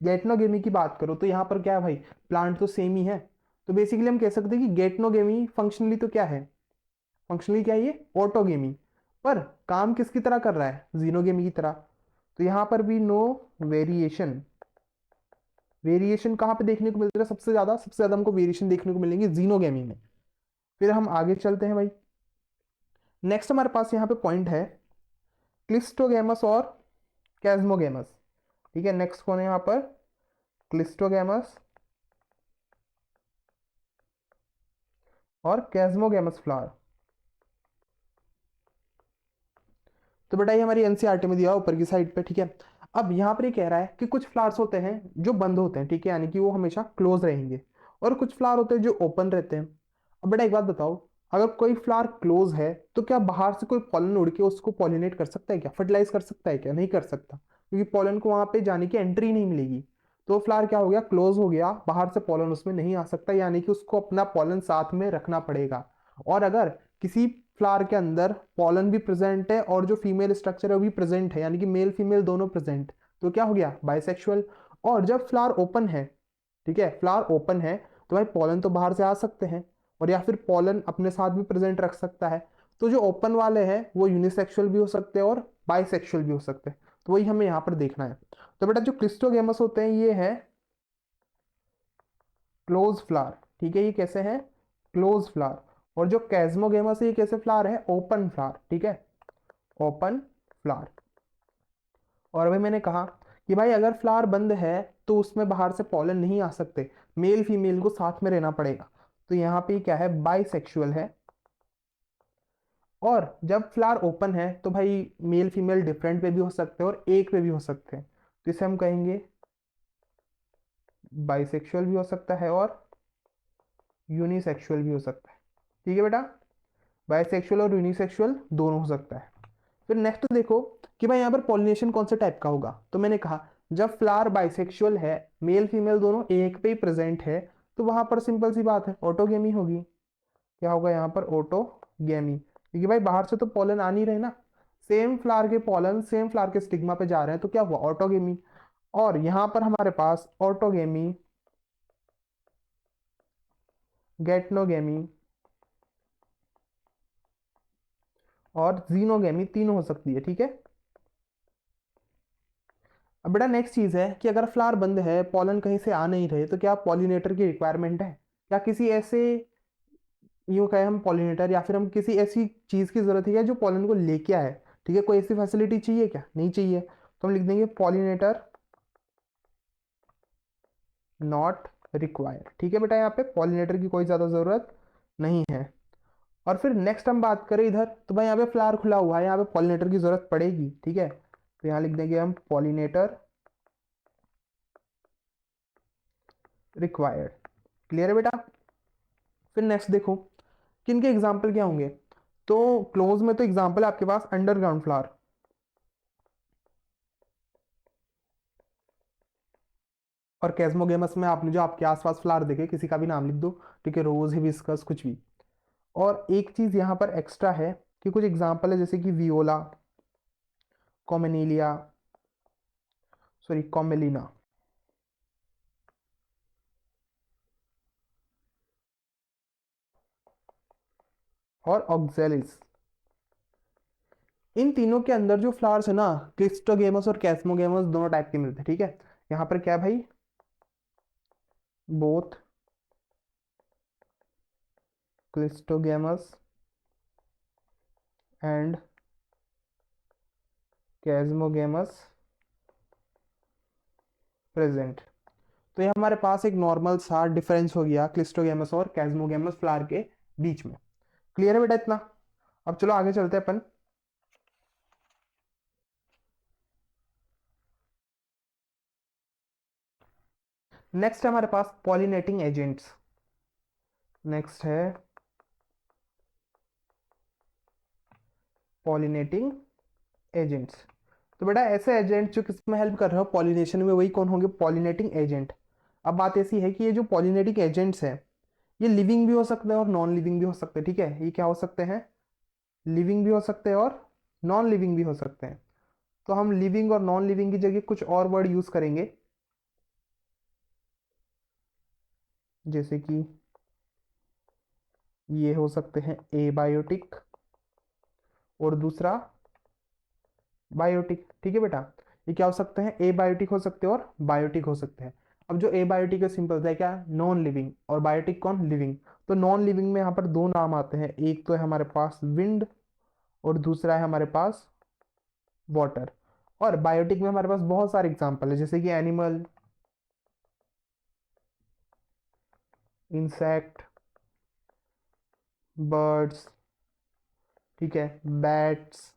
गेटनोगेमी की बात करो तो यहाँ पर क्या है भाई, प्लांट तो सेम ही है, तो बेसिकली हम कह सकते हैं कि गेटनोगेमी फंक्शनली तो क्या है, फंक्शनली क्या है ये, ऑटोगेमी, पर काम किसकी तरह कर रहा है, जीनोगेमी की तरह। तो यहाँ पर भी नो वेरिएशन। वेरिएशन कहाँ पे देखने को मिलता है सबसे ज्यादा, सबसे ज्यादा हमको वेरिएशन देखने को मिलेंगे जीनोगेमी में। फिर हम आगे चलते हैं भाई, नेक्स्ट हमारे पास यहाँ पे पॉइंट है क्लिस्टोगेमस और कैस्मोगेमस। ठीक है, नेक्स्ट कौन है यहाँ पर, क्लिस्टोगेमस और कैस्मोगेमस फ्लावर। तो बेटा ये हमारी एनसीईआरटी में दिया हुआ ऊपर की साइड पे। ठीक है, अब यहाँ पर ये कह रहा है कि कुछ फ्लावर्स होते हैं जो बंद होते हैं, ठीक है, यानी कि वो हमेशा क्लोज रहेंगे, और कुछ फ्लावर होते हैं जो ओपन रहते हैं। अब बेटा एक बात बताओ, अगर कोई फ्लावर क्लोज है तो क्या बाहर से कोई पॉलन उड़ के उसको पॉलिनेट कर सकता है क्या, फर्टिलाइज कर सकता है क्या, नहीं कर सकता, क्योंकि पॉलन को वहां पे जाने की एंट्री नहीं मिलेगी। तो फ्लावर क्या हो गया, क्लोज हो गया, बाहर से पॉलन उसमें नहीं आ सकता, यानी कि उसको अपना पॉलन साथ में रखना पड़ेगा। और अगर किसी फ्लावर के अंदर पॉलन भी प्रेजेंट है और जो फीमेल स्ट्रक्चर है वो भी प्रेजेंट है, यानी कि मेल फीमेल दोनों प्रेजेंट, तो क्या हो गया, बाइसेक्सुअल। और जब फ्लावर ओपन है, ठीक है, फ्लावर ओपन है, तो भाई पॉलन तो बाहर से आ सकते हैं, और या फिर पॉलन अपने साथ भी प्रेजेंट रख सकता है। तो जो ओपन वाले हैं वो यूनिसेक्सुअल भी हो सकते हैं और बाइसेक्सुअल भी हो सकते हैं, तो वही हमें यहाँ पर देखना है। तो बेटा जो क्लिस्टोगेमस होते हैं ये है क्लोज फ्लावर, ठीक है, ये कैसे हैं, क्लोज फ्लावर। और जो कैस्मोगेमस है ये कैसे फ्लावर है, ओपन फ्लावर, ठीक है, ओपन फ्लावर। और अभी मैंने कहा कि भाई अगर फ्लावर बंद है तो उसमें बाहर से पॉलन नहीं आ सकते, मेल फीमेल को साथ में रहना पड़ेगा, तो यहाँ पे क्या है, बाइसेक्सुअल है। और जब फ्लावर ओपन है तो भाई मेल फीमेल डिफरेंट पे भी हो सकते हैं और एक पे भी हो सकते हैं, तो इसे हम कहेंगे बाइसेक्सुअल भी हो सकता है और यूनिसेक्सुअल भी हो सकता है। ठीक है बेटा, बाइसेक्सुअल और यूनिसेक्सुअल दोनों हो सकता है। फिर नेक्स्ट देखो कि भाई यहाँ पर पॉलिनेशन कौन से टाइप का होगा, तो मैंने कहा जब फ्लावर बाइसेक्सुअल है, मेल फीमेल दोनों एक पे ही प्रेजेंट है, तो वहां पर सिंपल सी बात है, ऑटोगेमी होगी। क्या होगा यहाँ पर, ऑटोगेमी, क्योंकि भाई बाहर से तो पॉलन आ नहीं रहे ना, सेम फ्लावर के पॉलन सेम फ्लावर के स्टिग्मा पे जा रहे हैं, तो क्या हुआ, ऑटोगेमी। और यहाँ पर हमारे पास ऑटोगेमी, गेटनोगेमी और जीनोगेमी तीनों हो सकती है। ठीक है, अब बेटा नेक्स्ट चीज है कि अगर फ्लावर बंद है, पॉलन कहीं से आ नहीं रहे, तो क्या पॉलिनेटर की रिक्वायरमेंट है, क्या किसी ऐसे, यूं कहें हम पॉलिनेटर, या फिर हम किसी ऐसी चीज की जरूरत है क्या जो पॉलन को लेके आए, ठीक है, कोई ऐसी फैसिलिटी चाहिए क्या, नहीं चाहिए, तो हम लिख देंगे पॉलिनेटर नॉट रिक्वायर्ड। ठीक है बेटा, यहाँ पे पॉलिनेटर की कोई ज्यादा जरूरत नहीं है। और फिर नेक्स्ट हम बात करें इधर, तो भाई यहाँ पे फ्लावर खुला हुआ है, यहाँ पे पॉलिनेटर की जरूरत पड़ेगी, ठीक है, तो यहाँ लिख देंगे हम पॉलिनेटर रिक्वायर्ड। क्लियर है बेटा। फिर नेक्स्ट देखो कि इनके एग्जाम्पल क्या होंगे, तो क्लोज में तो एग्जाम्पल है आपके पास अंडरग्राउंड फ्लावर, और कैस्मोगेमस में आपने जो आपके आसपास फ्लावर देखे किसी का भी नाम लिख दो, ठीक है, रोज हिबिस्कस कुछ भी। और एक चीज यहाँ पर एक्स्ट्रा है कि कुछ एग्जाम्पल है जैसे कि वियोला, कॉमेनिलिया, सॉरी कॉमेलिना और ऑक्जेलिस। इन तीनों के अंदर जो फ्लावर्स है ना, क्लिस्टोगेमस और कैस्मोगेमस दोनों टाइप के मिलते हैं। ठीक है, यहाँ पर क्या है भाई, बोथ क्लिस्टोगेमस एंड कैस्मोगेमस प्रेजेंट। तो ये हमारे पास एक नॉर्मल सा डिफरेंस हो गया क्लिस्टोगेमस और कैस्मोगेमस फ्लावर के बीच में। क्लियर है बेटा इतना। अब चलो आगे चलते हैं अपन। नेक्स्ट है हमारे पास पॉलिनेटिंग एजेंट्स। नेक्स्ट है पॉलिनेटिंग एजेंट्स। तो बेटा ऐसे एजेंट जो किसमें हेल्प कर रहे हो, पॉलिनेशन में, वही कौन होंगे, पॉलिनेटिंग एजेंट। अब बात ऐसी है कि ये जो पॉलिनेटिक एजेंट्स हैं ये लिविंग भी हो सकते हैं और नॉन लिविंग भी हो सकते हैं, ठीक है। ये क्या हो सकते हैं, लिविंग भी हो सकते हैं और नॉन लिविंग भी हो सकते हैं। तो हम लिविंग और नॉन लिविंग की जगह कुछ और वर्ड यूज करेंगे, जैसे कि ये हो सकते हैं एबायोटिक और दूसरा बायोटिक, ठीक है बेटा। ये क्या हो सकते हैं, एबायोटिक हो सकते हैं और बायोटिक हो सकते हैं। अब जो एबायोटिक है सिंपल है क्या, नॉन लिविंग, और बायोटिक कौन, लिविंग। तो नॉन लिविंग में यहाँ पर दो नाम आते हैं, एक तो है हमारे पास विंड और दूसरा है हमारे पास वाटर। और बायोटिक में हमारे पास बहुत सारे एग्जांपल है, जैसे कि एनिमल, इंसेक्ट, बर्ड्स, ठीक है, बैट्स,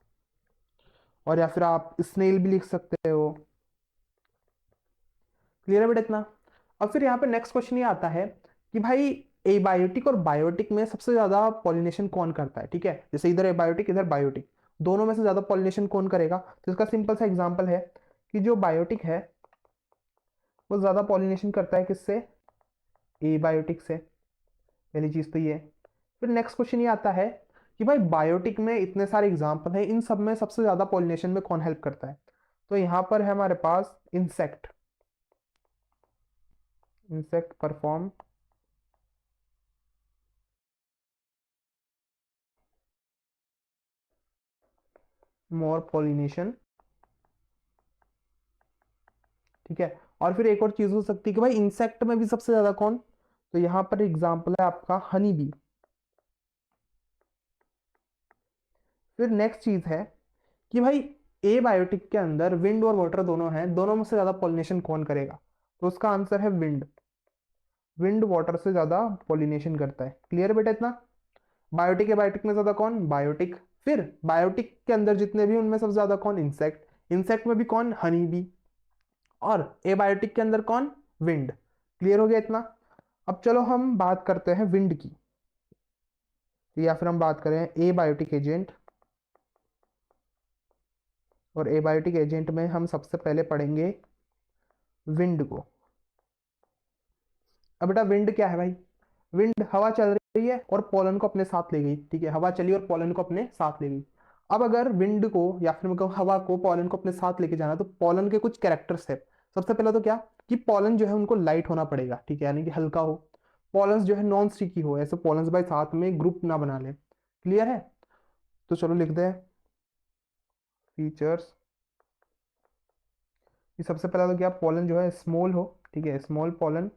और या फिर आप स्नेल भी लिख सकते हो। क्लियर है बेटा इतना। अब फिर यहाँ पे नेक्स्ट क्वेश्चन ये आता है कि भाई एबायोटिक और बायोटिक में सबसे ज्यादा पॉलिनेशन कौन करता है, ठीक है। जैसे इधर एबायोटिक इधर बायोटिक, दोनों में से ज्यादा पॉलिनेशन कौन करेगा। तो इसका सिंपल सा एग्जांपल है कि जो बायोटिक है वो ज्यादा पॉलिनेशन करता है किससे, एबायोटिक से। पहली चीज तो ये। फिर नेक्स्ट क्वेश्चन ये आता है कि भाई बायोटिक में इतने सारे एग्जांपल है, इन सब में सबसे ज्यादा पॉलिनेशन में कौन हेल्प करता है। तो यहाँ पर है हमारे पास इंसेक्ट, इंसेक्ट परफॉर्म मोर पॉलिनेशन, ठीक है। और फिर एक और चीज हो सकती है कि भाई इंसेक्ट में भी सबसे ज्यादा कौन, तो यहां पर एग्जांपल है आपका हनी बी। फिर नेक्स्ट चीज है कि भाई ए बायोटिक के अंदर विंड और वाटर दोनों हैं, दोनों में से ज्यादा पॉलिनेशन कौन करेगा। तो उसका आंसर है विंड, विंड वाटर से ज्यादा पॉलिनेशन करता है। क्लियर बेटा इतना। बायोटिक है, बायोटिक में ज्यादा कौन, बायोटिक। फिर बायोटिक के अंदर जितने भी उनमें सबसे ज्यादा कौन, इंसेक्ट, इंसेक्ट में भी कौन, हनी बी। और एबायोटिक के अंदर कौन, विंड। क्लियर हो गया इतना। अब चलो हम बात करते हैं विंड की, या फिर हम बात करें एबायोटिक एजेंट। और एबायोटिक एजेंट में हम सबसे पहले पढ़ेंगे विंड को। अब बेटा विंड क्या है भाई, विंड हवा चल रही है और पोलन को अपने साथ ले गई, ठीक है। हवा चली और पोलन को अपने साथ ले गई। अब अगर विंड को या फिर मैं कहूँ हवा को, पोलन को अपने साथ लेके जाना, तो पोलन के कुछ कैरेक्टर्स है। सबसे पहला तो क्या, कि पोलन जो है उनको लाइट होना पड़ेगा, ठीक है, यानी कि हल्का हो। पोलन्स जो है नॉन स्टिकी हो, ऐसे पोलन्स भाई साथ में ग्रुप ना बना ले। क्लियर है। तो चलो लिख दे फीचर्स। ये सबसे पहला तो क्या, पोलन जो है स्मॉल हो, ठीक है, स्मॉल पोलन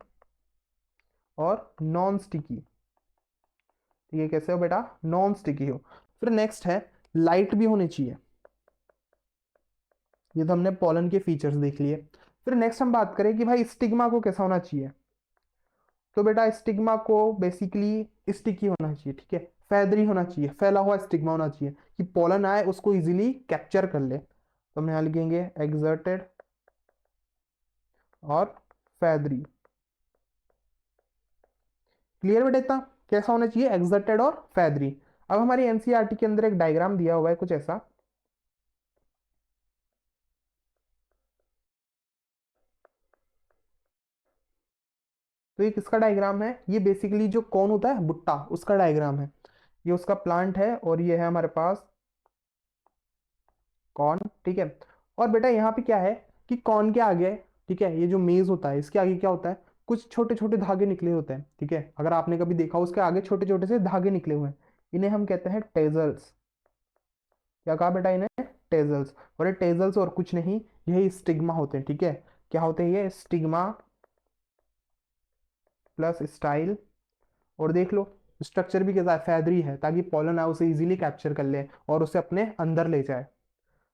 और नॉन स्टिकी। ठीक है, कैसे हो बेटा, नॉन स्टिकी हो। फिर नेक्स्ट है लाइट भी होनी चाहिए। ये तो हमने पोलन के फीचर्स देख लिए। फिर नेक्स्ट हम बात करें कि भाई स्टिग्मा को कैसा होना चाहिए। तो बेटा स्टिग्मा को बेसिकली स्टिकी होना चाहिए, ठीक है, फैदरी होना चाहिए, फैला हुआ स्टिग्मा होना चाहिए, कि पोलन आए उसको इजीली कैप्चर कर ले। तो हम यहाँ लिखेंगे एक्सर्टेड और फैदरी। क्लियर बेटा इतना, कैसा होना चाहिए, एक्सर्टेड और फैदरी। अब हमारी एनसीईआरटी के अंदर एक डायग्राम दिया हुआ है कुछ ऐसा। तो ये किसका डायग्राम है, ये बेसिकली जो कौन होता है भुट्टा, उसका डायग्राम है। ये उसका प्लांट है और ये है हमारे पास कॉर्न, ठीक है। और बेटा यहाँ पे क्या है कि कॉर्न के आगे, ठीक है, ये जो मेज होता है इसके आगे क्या होता है, कुछ छोटे छोटे धागे निकले होते हैं, ठीक है। अगर आपने कभी देखा उसके आगे छोटे छोटे से धागे निकले हुए हैं, इन्हें हम कहते हैं टेजल्स। क्या कहा बेटा, इन्हें टेजल्स। और ये टेजल्स और कुछ नहीं, यही स्टिग्मा होते हैं, ठीक है। क्या होते हैं ये, स्टिग्मा प्लस स्टाइल। और देख लो स्ट्रक्चर भी कैसा है, फैदरी है, ताकि पॉलन आए उसे इजीली कैप्चर कर ले और उसे अपने अंदर ले जाए।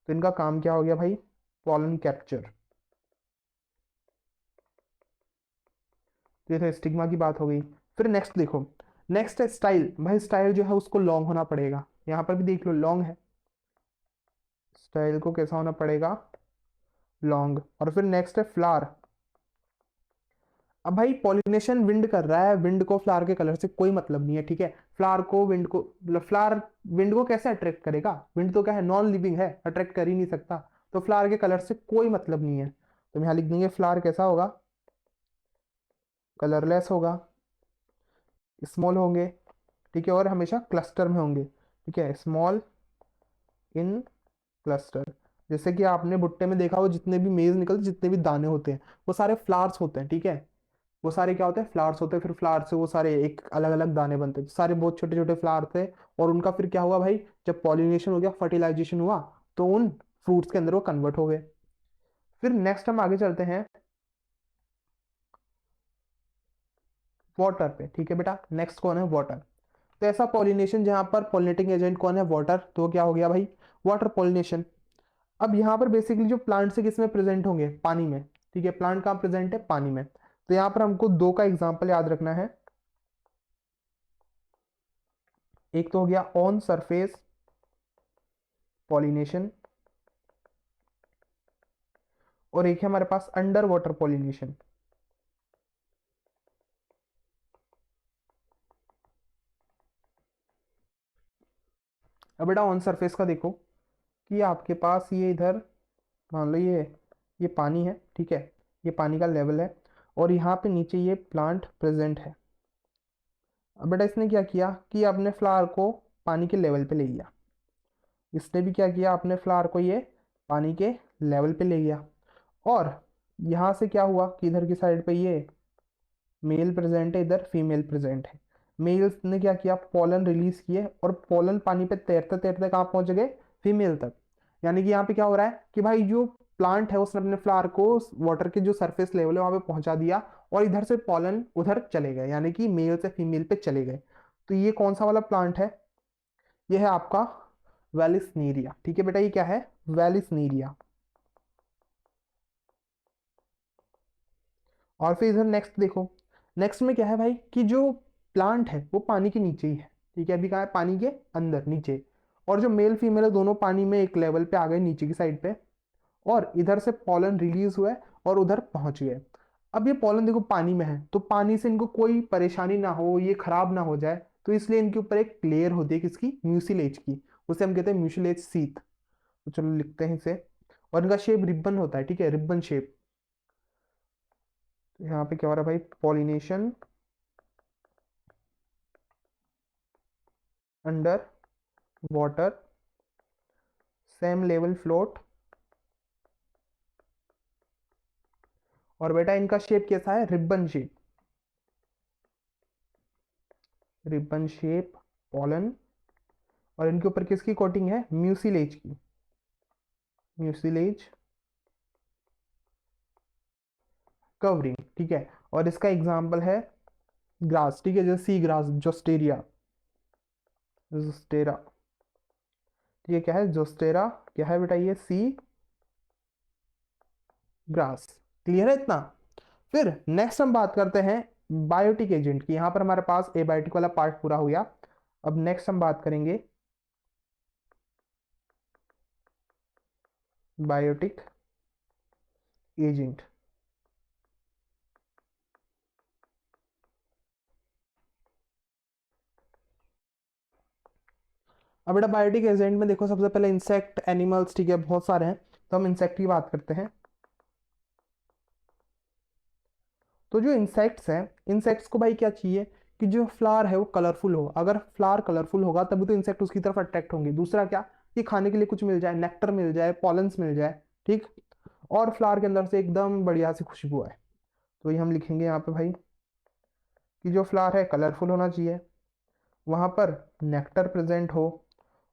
तो इनका काम क्या हो गया भाई, पॉलन कैप्चर। तो ये तो स्टिग्मा की बात हो गई। फिर नेक्स्ट देखो, नेक्स्ट है स्टाइल। भाई स्टाइल जो है उसको लॉन्ग होना पड़ेगा, यहाँ पर भी देख लो लॉन्ग है, स्टाइल को कैसा होना पड़ेगा, लॉन्ग। और फिर नेक्स्ट है फ्लावर। अब भाई पॉलिनेशन विंड कर रहा है, विंड को फ्लावर के कलर से कोई मतलब नहीं है, ठीक है। फ्लावर को विंड को, फ्लावर विंड को कैसे अट्रैक्ट करेगा, विंड तो क्या है, नॉन लिविंग है, अट्रैक्ट कर ही नहीं सकता। तो फ्लावर के कलर से कोई मतलब नहीं है। तो हम यहाँ लिख देंगे फ्लावर कैसा होगा, कलरलेस होगा, स्मॉल होंगे, ठीक है, और हमेशा क्लस्टर में होंगे, ठीक है, स्मॉल इन क्लस्टर। जैसे कि आपने भुट्टे में देखा हो, जितने भी मेज निकलते, जितने भी दाने होते हैं, वो सारे फ्लावर्स होते हैं, ठीक है, वो सारे क्या होते हैं, फ्लावर्स होते हैं। फिर फ्लावर से वो सारे एक अलग अलग दाने बनते हैं, सारे बहुत छोटे छोटे फ्लावर थे। और उनका फिर क्या हुआ भाई, जब पॉलिनेशन हो गया, फर्टिलाइजेशन हुआ, तो उन फ्रूट्स के अंदर वो कन्वर्ट हो गए। फिर नेक्स्ट हम आगे चलते हैं वाटर पे, ठीक है बेटा। नेक्स्ट कौन है, वाटर। तो ऐसा पॉलिनेशन जहां पर पॉलिनेटिंग एजेंट कौन है, वाटर, तो क्या हो गया भाई, वाटर पॉलिनेशन। अब यहाँ पर बेसिकली जो प्लांट्स है किसमें प्रेजेंट होंगे, पानी में, ठीक है, प्लांट कहाँ प्रेजेंट है, पानी में। तो यहाँ पर हमको दो का एग्जाम्पल याद रखना है। एक तो हो गया ऑन सरफेस पॉलिनेशन, और एक है हमारे पास अंडर वाटर पॉलिनेशन। अब बेटा ऑन सरफेस का देखो, कि आपके पास ये इधर मान लो ये पानी है, ठीक है, ये पानी का लेवल है, और यहाँ पे नीचे ये प्लांट प्रेजेंट है। अब बेटा इसने क्या किया कि अपने फ्लावर को पानी के लेवल पे ले गया। इसने भी क्या किया, अपने फ्लावर को ये पानी के लेवल पे ले गया। और यहाँ से क्या हुआ कि इधर की साइड पे ये मेल प्रेजेंट है, इधर फीमेल प्रेजेंट है। मेल्स ने क्या किया, पॉलन रिलीज किए, और पॉलन पानी पे तैरते तैरते कहाँ पहुंच गए, फीमेल तक। यानी कि यहाँ पे क्या हो रहा है कि भाई जो प्लांट है उसने अपने फ्लावर को वाटर के जो सरफेस लेवल है वहां पे पहुंचा दिया, और इधर से पॉलन उधर चले गए, यानी कि मेल से फीमेल पे चले गए। तो ये कौन सा वाला प्लांट है, ये है आपका वेलिसनीरिया, ठीक है बेटा, ये क्या है, वेलिसनीरिया। और फिर इधर नेक्स्ट देखो, नेक्स्ट में क्या है भाई कि जो प्लांट है वो पानी के नीचे ही है, ठीक है, अभी कहाँ है, पानी के अंदर नीचे। और जो मेल फीमेल है दोनों पानी में एक लेवल पे आ गए नीचे की साइड पे, और इधर से पॉलन रिलीज हुआ है और उधर पहुंच गए। अब ये पॉलन देखो पानी में है, तो पानी से इनको कोई परेशानी ना हो, ये खराब ना हो जाए, तो इसलिए इनके ऊपर एक लेयर होती है किसकी, म्यूसिलेज की। उसे हम कहते हैं म्यूसिलेज सीथ। तो चलो लिखते हैं इसे। और इनका शेप रिबन होता है, ठीक है, रिबन शेप। यहाँ पे क्या हो रहा है भाई, pollination under water, same level float. और बेटा इनका शेप कैसा है, ribbon shape, ribbon shape pollen. और इनके ऊपर किसकी कोटिंग है, म्यूसिलेज की, म्यूसिलेज कवरिंग, ठीक है। और इसका एग्जाम्पल है ग्रास, ठीक है, जैसे सी ग्रास, जोस्टेरिया, जोस्टेरा, ठीक है, क्या है जोस्टेरा, क्या है बेटा, ये सी ग्रास। क्लियर है इतना। फिर नेक्स्ट हम बात करते हैं बायोटिक एजेंट की। यहां पर हमारे पास एबायोटिक वाला पार्ट पूरा हो गया। अब नेक्स्ट हम बात करेंगे बायोटिक एजेंट। अब बेटा बायोटिक एजेंट में देखो, सबसे पहले इंसेक्ट, एनिमल्स, ठीक है, बहुत सारे हैं, तो हम इंसेक्ट की बात करते हैं। तो जो इंसेक्ट्स हैं, इंसेक्ट्स को भाई क्या चाहिए कि जो फ्लावर है वो कलरफुल हो। अगर फ्लावर कलरफुल होगा तभी तो इंसेक्ट उसकी तरफ अट्रैक्ट होंगे। दूसरा क्या, कि खाने के लिए कुछ मिल जाए, नेक्टर मिल जाए, पॉलन्स मिल जाए, ठीक। और फ्लावर के अंदर से एकदम बढ़िया सी खुशबू आए। तो ये हम लिखेंगे यहाँ पे भाई कि जो फ्लावर है कलरफुल होना चाहिए, वहाँ पर नेक्टर प्रेजेंट हो,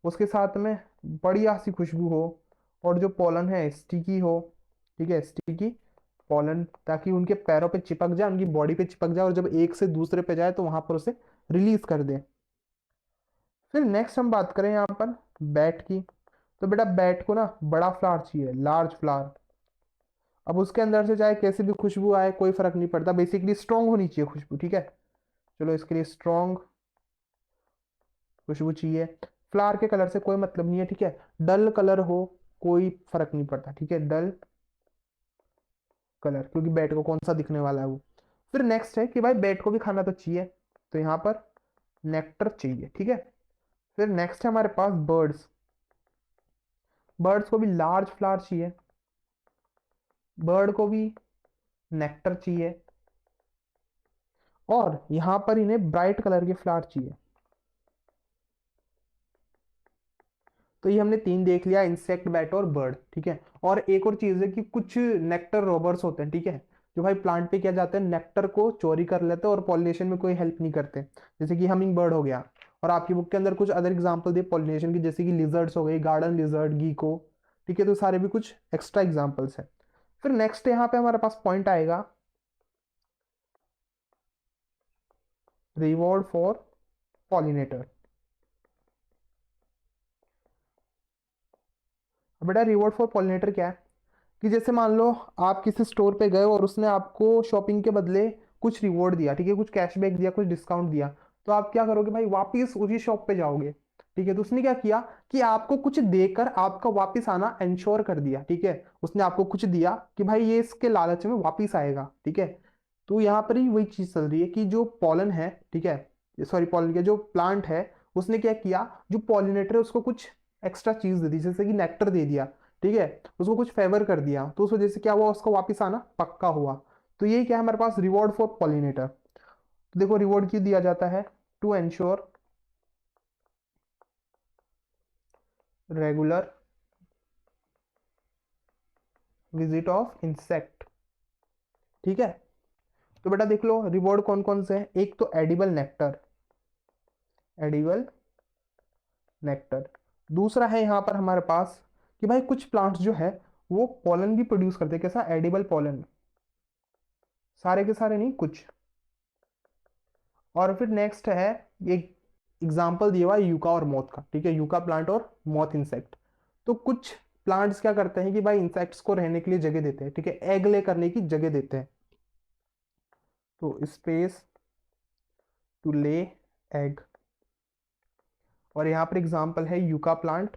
उसके साथ में बढ़िया सी खुशबू हो, और जो पॉलन है स्टिकी हो, ठीक है, स्टिकी पॉलन, ताकि उनके पैरों पे चिपक जाए, उनकी बॉडी पे चिपक जाए, और जब एक से दूसरे पे जाए तो वहां पर उसे रिलीज कर दे। फिर नेक्स्ट हम बात करें यहाँ पर बैट की। तो बेटा बैट को ना बड़ा फ्लावर चाहिए, लार्ज फ्लावर। अब उसके अंदर से चाहे कैसी भी खुशबू आए कोई फर्क नहीं पड़ता, बेसिकली स्ट्रांग होनी चाहिए खुशबू, ठीक है। चलो इसके लिए स्ट्रांग खुशबू चाहिए। फ्लावर के कलर से कोई मतलब नहीं है, ठीक है, डल कलर हो कोई फर्क नहीं पड़ता, ठीक है, डल कलर, क्योंकि बैट को कौन सा दिखने वाला है वो। फिर नेक्स्ट है कि भाई बैट को भी खाना तो चाहिए, तो यहाँ पर नेक्टर चाहिए, ठीक है। फिर नेक्स्ट है हमारे पास बर्ड्स। बर्ड्स को भी लार्ज फ्लावर चाहिए, बर्ड को भी नेक्टर चाहिए, और यहाँ पर इन्हें ब्राइट कलर के फ्लावर चाहिए। तो ये हमने तीन देख लिया, इंसेक्ट, बैट और बर्ड, ठीक है। और एक और चीज है कि कुछ नेक्टर रॉबर्स होते हैं, ठीक है, जो भाई प्लांट पे क्या जाते हैं, नेक्टर को चोरी कर लेते हैं और पॉलिनेशन में कोई हेल्प नहीं करते, जैसे कि हमिंग बर्ड हो गया। और आपकी बुक के अंदर कुछ अदर एग्जाम्पल दिए पॉलिनेशन की, जैसे कि लिजर्ड्स हो गई, गार्डन लिजर्ड, गीको, ठीक है। तो सारे भी कुछ एक्स्ट्रा एग्जाम्पल्स है। फिर नेक्स्ट यहाँ पे हमारे पास पॉइंट आएगा रिवॉर्ड फॉर पॉलिनेटर। बेटा रिवॉर्ड फॉर पॉलिनेटर क्या है, कि जैसे मान लो आप किसी स्टोर पे गए और उसने आपको शॉपिंग के बदले कुछ रिवॉर्ड दिया, ठीक है, कुछ कैशबैक दिया, कुछ डिस्काउंट दिया। तो आप क्या करोगे भाई, वापिस उसी शॉप पे जाओगे, ठीक है। तो उसने क्या किया कि आपको कुछ देकर आपका वापिस आना इंश्योर कर दिया, ठीक है। उसने आपको कुछ दिया कि भाई ये इसके लालच में वापिस आएगा, ठीक है। तो यहाँ पर ही वही चीज चल रही है कि जो पॉलन है, ठीक है, सॉरी पॉलन के जो प्लांट है, उसने क्या किया, जो पॉलिनेटर है उसको कुछ एक्स्ट्रा चीज दे दी, जैसे कि नेक्टर दे दिया, ठीक है, उसको कुछ फेवर कर दिया, तो उस वजह से क्या हुआ, उसका वापिस आना पक्का हुआ। तो ये क्या है हमारे पास, रिवॉर्ड फॉर पॉलिनेटर। तो देखो रिवॉर्ड क्यों दिया जाता है, to ensure regular visit of insect, ठीक है। तो बेटा देख लो रिवॉर्ड कौन कौन से हैं, एक तो एडिबल नेक्टर, एडिबल नेक्टर। दूसरा है यहाँ पर हमारे पास कि भाई कुछ प्लांट्स जो है वो पॉलन भी प्रोड्यूस करते हैं, कैसा, एडिबल पॉलन, सारे के सारे नहीं, कुछ। और फिर नेक्स्ट है एक एग्जाम्पल दिया हुआ है यूका और मोथ का, ठीक है, यूका प्लांट और मोथ इंसेक्ट। तो कुछ प्लांट्स क्या करते हैं कि भाई इंसेक्ट्स को रहने के लिए जगह देते हैं, ठीक है, एग ले करने की जगह देते हैं, तो स्पेस टू ले एग। और यहाँ पर एग्जाम्पल है यूका प्लांट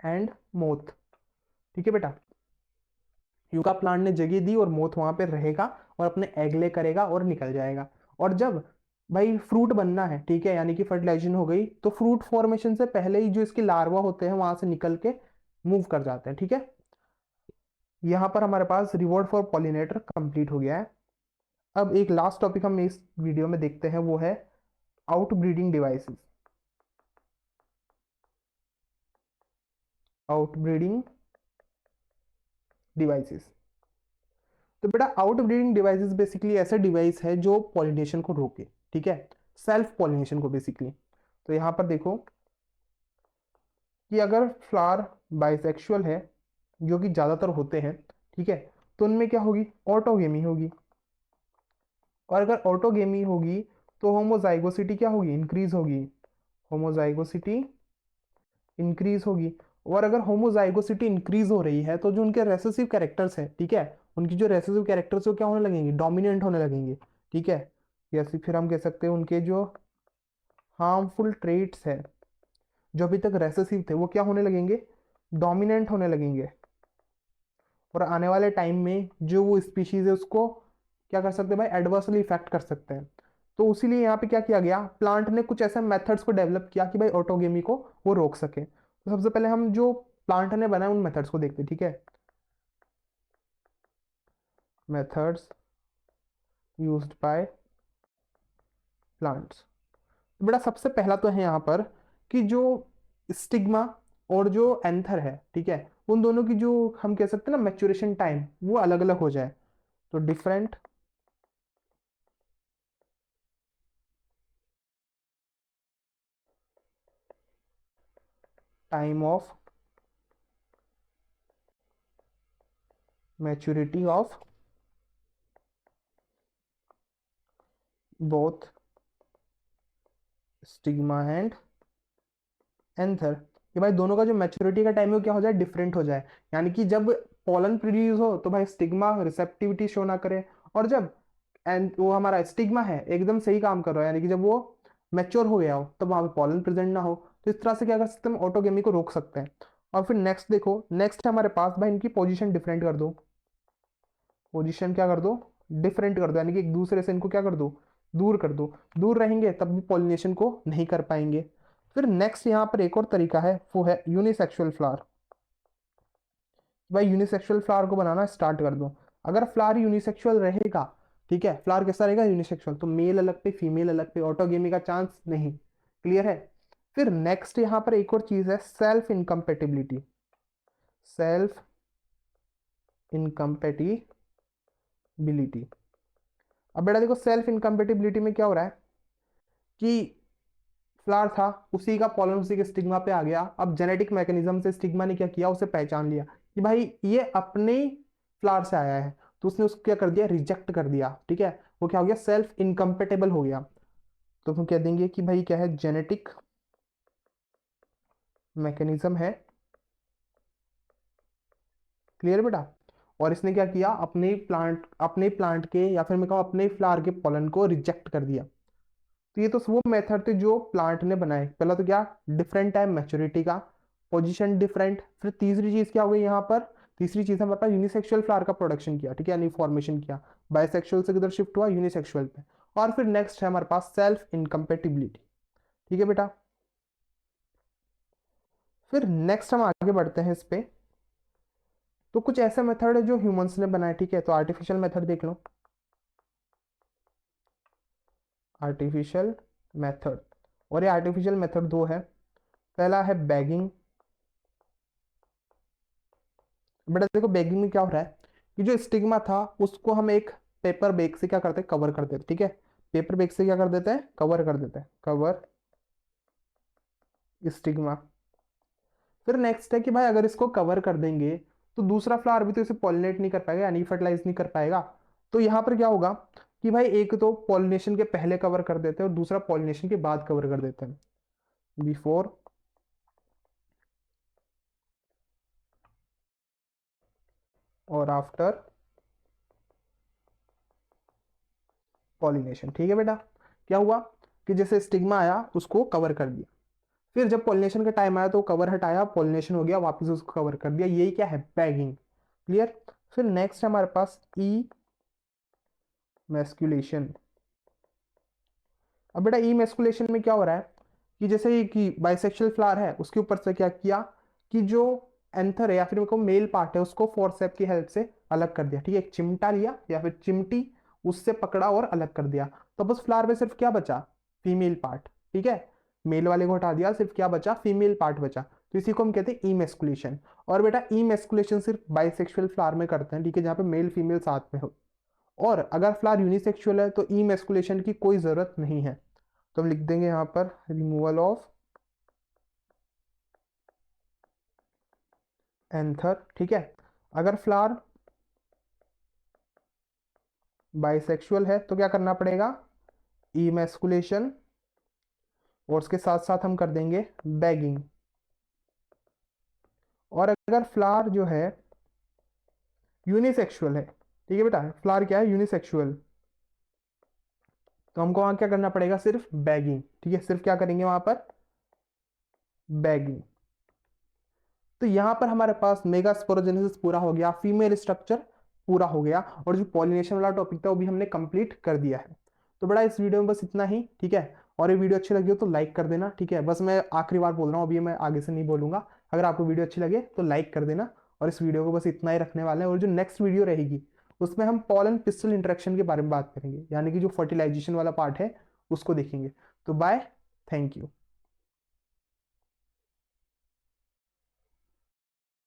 एंड मोथ, ठीक है बेटा। यूका प्लांट ने जगह दी और मोथ वहां पे रहेगा और अपने एग ले करेगा और निकल जाएगा। और जब भाई फ्रूट बनना है, ठीक है, यानी कि फर्टिलाइजेशन हो गई, तो फ्रूट फॉर्मेशन से पहले ही जो इसके लार्वा होते हैं वहां से निकल के मूव कर जाते हैं, ठीक है। यहाँ पर हमारे पास रिवॉर्ड फॉर पॉलिनेटर कंप्लीट हो गया है। अब एक लास्ट टॉपिक हम इस वीडियो में देखते हैं, वो है out breeding devices. Out breeding devices. तो बेटा आउट ब्रीडिंग डिवाइसेस बेसिकली ऐसा डिवाइस है जो पॉलिनेशन को रोके, ठीक है, सेल्फ पॉलिनेशन को बेसिकली। तो यहाँ पर देखो कि अगर फ्लावर बाइसेक्सुअल है, जो कि ज्यादातर होते हैं, ठीक है, तो उनमें क्या होगी, ऑटोगेमी होगी। और अगर ऑटोगेमी होगी तो होमोजाइगोसिटी क्या होगी, इंक्रीज होगी, होमोजाइगोसिटी इंक्रीज होगी। और अगर होमोजाइगोसिटी इंक्रीज हो रही है तो जो उनके रेसेसिव कैरेक्टर्स है, ठीक है, उनकी जो रेसेसिव कैरेक्टर्स है वो क्या होने लगेंगे, डोमिनेंट होने लगेंगे, ठीक है। या फिर हम कह सकते हैं उनके जो हार्मफुल ट्रेट्स है जो अभी तक रेसेसिव थे वो क्या होने लगेंगे, डोमिनेंट होने लगेंगे। और आने वाले टाइम में जो वो स्पीशीज है उसको क्या कर सकते हैं भाई, एडवर्सली इफेक्ट कर सकते हैं। तो उसीलिए यहाँ पे क्या किया गया, प्लांट ने कुछ ऐसे मेथड्स को डेवलप किया कि भाई ऑटोगेमी को वो रोक सके। तो सबसे पहले हम जो प्लांट ने बनाए उन मेथड्स को देखते हैं, ठीक है। Methods used by plants. तो बेटा सबसे पहला तो है यहाँ पर कि जो स्टिग्मा और जो एंथर है, ठीक है, उन दोनों की जो हम कह सकते हैं ना मैच्योरेशन टाइम वो अलग अलग हो जाए। तो different time of maturity of both stigma and anther, कि भाई दोनों का जो मैच्योरिटी का टाइम है वो क्या हो जाए, डिफरेंट हो जाए। यानी कि जब पोलन प्रोड्यूस हो तो भाई स्टिग्मा रिसेप्टिविटी शो ना करे, और जब एंड वो हमारा स्टिग्मा है एकदम सही काम कर रहा है, यानी कि जब वो मैच्योर हो गया हो तब वहां पे पॉलन प्रेजेंट ना हो। तो इस तरह से क्या कर सकते हैं, ऑटोगेमी को रोक सकते हैं। और फिर नेक्स्ट देखो, नेक्स्ट हमारे पास भाई इनकी पोजीशन डिफरेंट कर दो, पोजीशन क्या कर दो, डिफरेंट कर दो, यानी कि एक दूसरे से इनको क्या कर दो, दूर कर दो। दूर रहेंगे तब भी पॉलिनेशन को नहीं कर पाएंगे। फिर नेक्स्ट यहाँ पर एक और तरीका है, वो है यूनिसेक्सुअल फ्लावर। भाई यूनिसेक्सुअल फ्लावर को बनाना स्टार्ट कर दो। अगर फ्लावर यूनिसेक्सुअल रहेगा, ठीक है, फ्लावर कैसा रहेगा, यूनिसेक्सुअल, तो मेल अलग पे फीमेल अलग पे, ऑटोगेमी का चांस नहीं। क्लियर है। फिर नेक्स्ट यहाँ पर एक और चीज है, सेल्फ इनकम्पेटिबिलिटी। Self incompatibility. अब बेटा देखो, सेल्फ इनकम्पेटिबिलिटी में क्या हो रहा है कि फ्लावर था, उसी का पॉलन उसी के स्टिग्मा पे आ गया। अब जेनेटिक मैकेनिज्म से स्टिग्मा ने क्या किया, उसे पहचान लिया कि भाई ये अपने फ्लावर से आया है, तो उसने उसको क्या कर दिया, रिजेक्ट कर दिया। ठीक है, वो क्या हो गया, सेल्फ इनकम्पेटेबल हो गया। तो हम कह देंगे कि भाई क्या है, जेनेटिक मैकेनिज्म है। क्लियर बेटा। और इसने क्या किया, अपने प्लांट के, या फिर मैं कहूँ अपने फ्लावर के पॉलन को रिजेक्ट कर दिया। तो ये तो वो मेथड थे जो प्लांट ने बनाए। पहला तो क्या, डिफरेंट टाइम मैच्योरिटी का, पोजीशन डिफरेंट। फिर तीसरी चीज क्या हो गई यहाँ पर, तीसरी चीज हमारे पास यूनिसेक्सुअल फ्लावर का प्रोडक्शन किया, ठीक है, यानी फॉर्मेशन किया। बाइसेक्सुअल से किधर शिफ्ट हुआ, यूनिसेक्सुअल पे। और फिर नेक्स्ट है हमारे पास सेल्फ इनकम्पेटिबिलिटी। ठीक है बेटा। फिर नेक्स्ट हम आगे बढ़ते हैं इस पे। तो कुछ ऐसे मेथड है जो ह्यूमंस ने बनाए, ठीक है, तो आर्टिफिशियल मेथड देख लो। आर्टिफिशियल मेथड, और ये आर्टिफिशियल मेथड दो है। पहला है बैगिंग। बेटा देखो, बैगिंग में क्या हो रहा है कि जो स्टिग्मा था उसको हम एक पेपर बैग से क्या करते हैं, कवर कर देते हैं। ठीक है, पेपर बैग से क्या कर देते हैं, कवर कर देते हैं, कवर स्टिग्मा। फिर नेक्स्ट है कि भाई अगर इसको कवर कर देंगे तो दूसरा फ्लावर भी तो इसे पॉलिनेट नहीं कर पाएगा, यानी फर्टिलाइज नहीं कर पाएगा। तो यहाँ पर क्या होगा कि भाई एक तो पॉलिनेशन के पहले कवर कर देते हैं और दूसरा पॉलिनेशन के बाद कवर कर देते हैं, बिफोर और आफ्टर पॉलिनेशन। ठीक है बेटा। क्या हुआ कि जैसे स्टिग्मा आया उसको कवर कर दिया, फिर जब पॉलिनेशन का टाइम आया तो कवर हटाया, पॉलिनेशन हो गया, वापस उसको कवर कर दिया। यही क्या है, बैगिंग। क्लियर। फिर नेक्स्ट है हमारे पास ई मैस्कुलेशन। अब बेटा ई मैस्कुलेशन में क्या हो रहा है कि जैसे कि बाइसेक्सुअल फ्लावर है, उसके ऊपर से क्या किया कि जो एंथर है या फिर मेल पार्ट है उसको फोर्सेप की हेल्प से अलग कर दिया। ठीक है, एक चिमटा लिया या फिर चिमटी, उससे पकड़ा और अलग कर दिया। तो बस फ्लावर में सिर्फ क्या बचा, फीमेल पार्ट। ठीक है, मेल वाले को हटा दिया, सिर्फ क्या बचा, फीमेल पार्ट बचा। तो इसी को हम कहते हैं ई मैस्कुलेशन। और बेटा ई मैस्कुलेशन सिर्फ बाइसेक्सुअल फ्लावर में करते हैं, ठीक है, जहाँ पे मेल फीमेल साथ में हो। और अगर फ्लावर यूनिसेक्सुअल है तो ई मैस्कुलेशन की कोई जरूरत नहीं है। तो हम लिख देंगे यहाँ पर रिमूवल ऑफ एंथर। ठीक है, अगर फ्लावर बाइसेक्सुअल है तो क्या करना पड़ेगा, इमैस्कुलेशन, और उसके साथ साथ हम कर देंगे बैगिंग। और अगर फ्लावर जो है यूनिसेक्सुअल है, ठीक है बेटा, फ्लावर क्या है, यूनिसेक्सुअल, तो हमको वहां क्या करना पड़ेगा, सिर्फ बैगिंग। ठीक है, सिर्फ क्या करेंगे वहां पर, बैगिंग। तो यहां पर हमारे पास मेगा स्पोरोजेनेसिस पूरा हो गया, फीमेल स्ट्रक्चर पूरा हो गया, और जो पॉलिनेशन वाला टॉपिक था वो भी हमने कंप्लीट कर दिया है। तो बड़ा इस वीडियो में बस इतना ही। ठीक है, और ये वीडियो अच्छी लगी हो तो लाइक कर देना। ठीक है, बस मैं आखिरी बार बोल रहा हूँ, अभी मैं आगे से नहीं बोलूंगा। अगर आपको वीडियो अच्छी लगे तो लाइक कर देना, और इस वीडियो को बस इतना ही रखने वाले हैं। और जो नेक्स्ट वीडियो रहेगी उसमें हम पॉलन पिस्टल इंटरेक्शन के बारे में बात करेंगे, यानी कि जो फर्टिलाइजेशन वाला पार्ट है उसको देखेंगे। तो बाय, थैंक यू।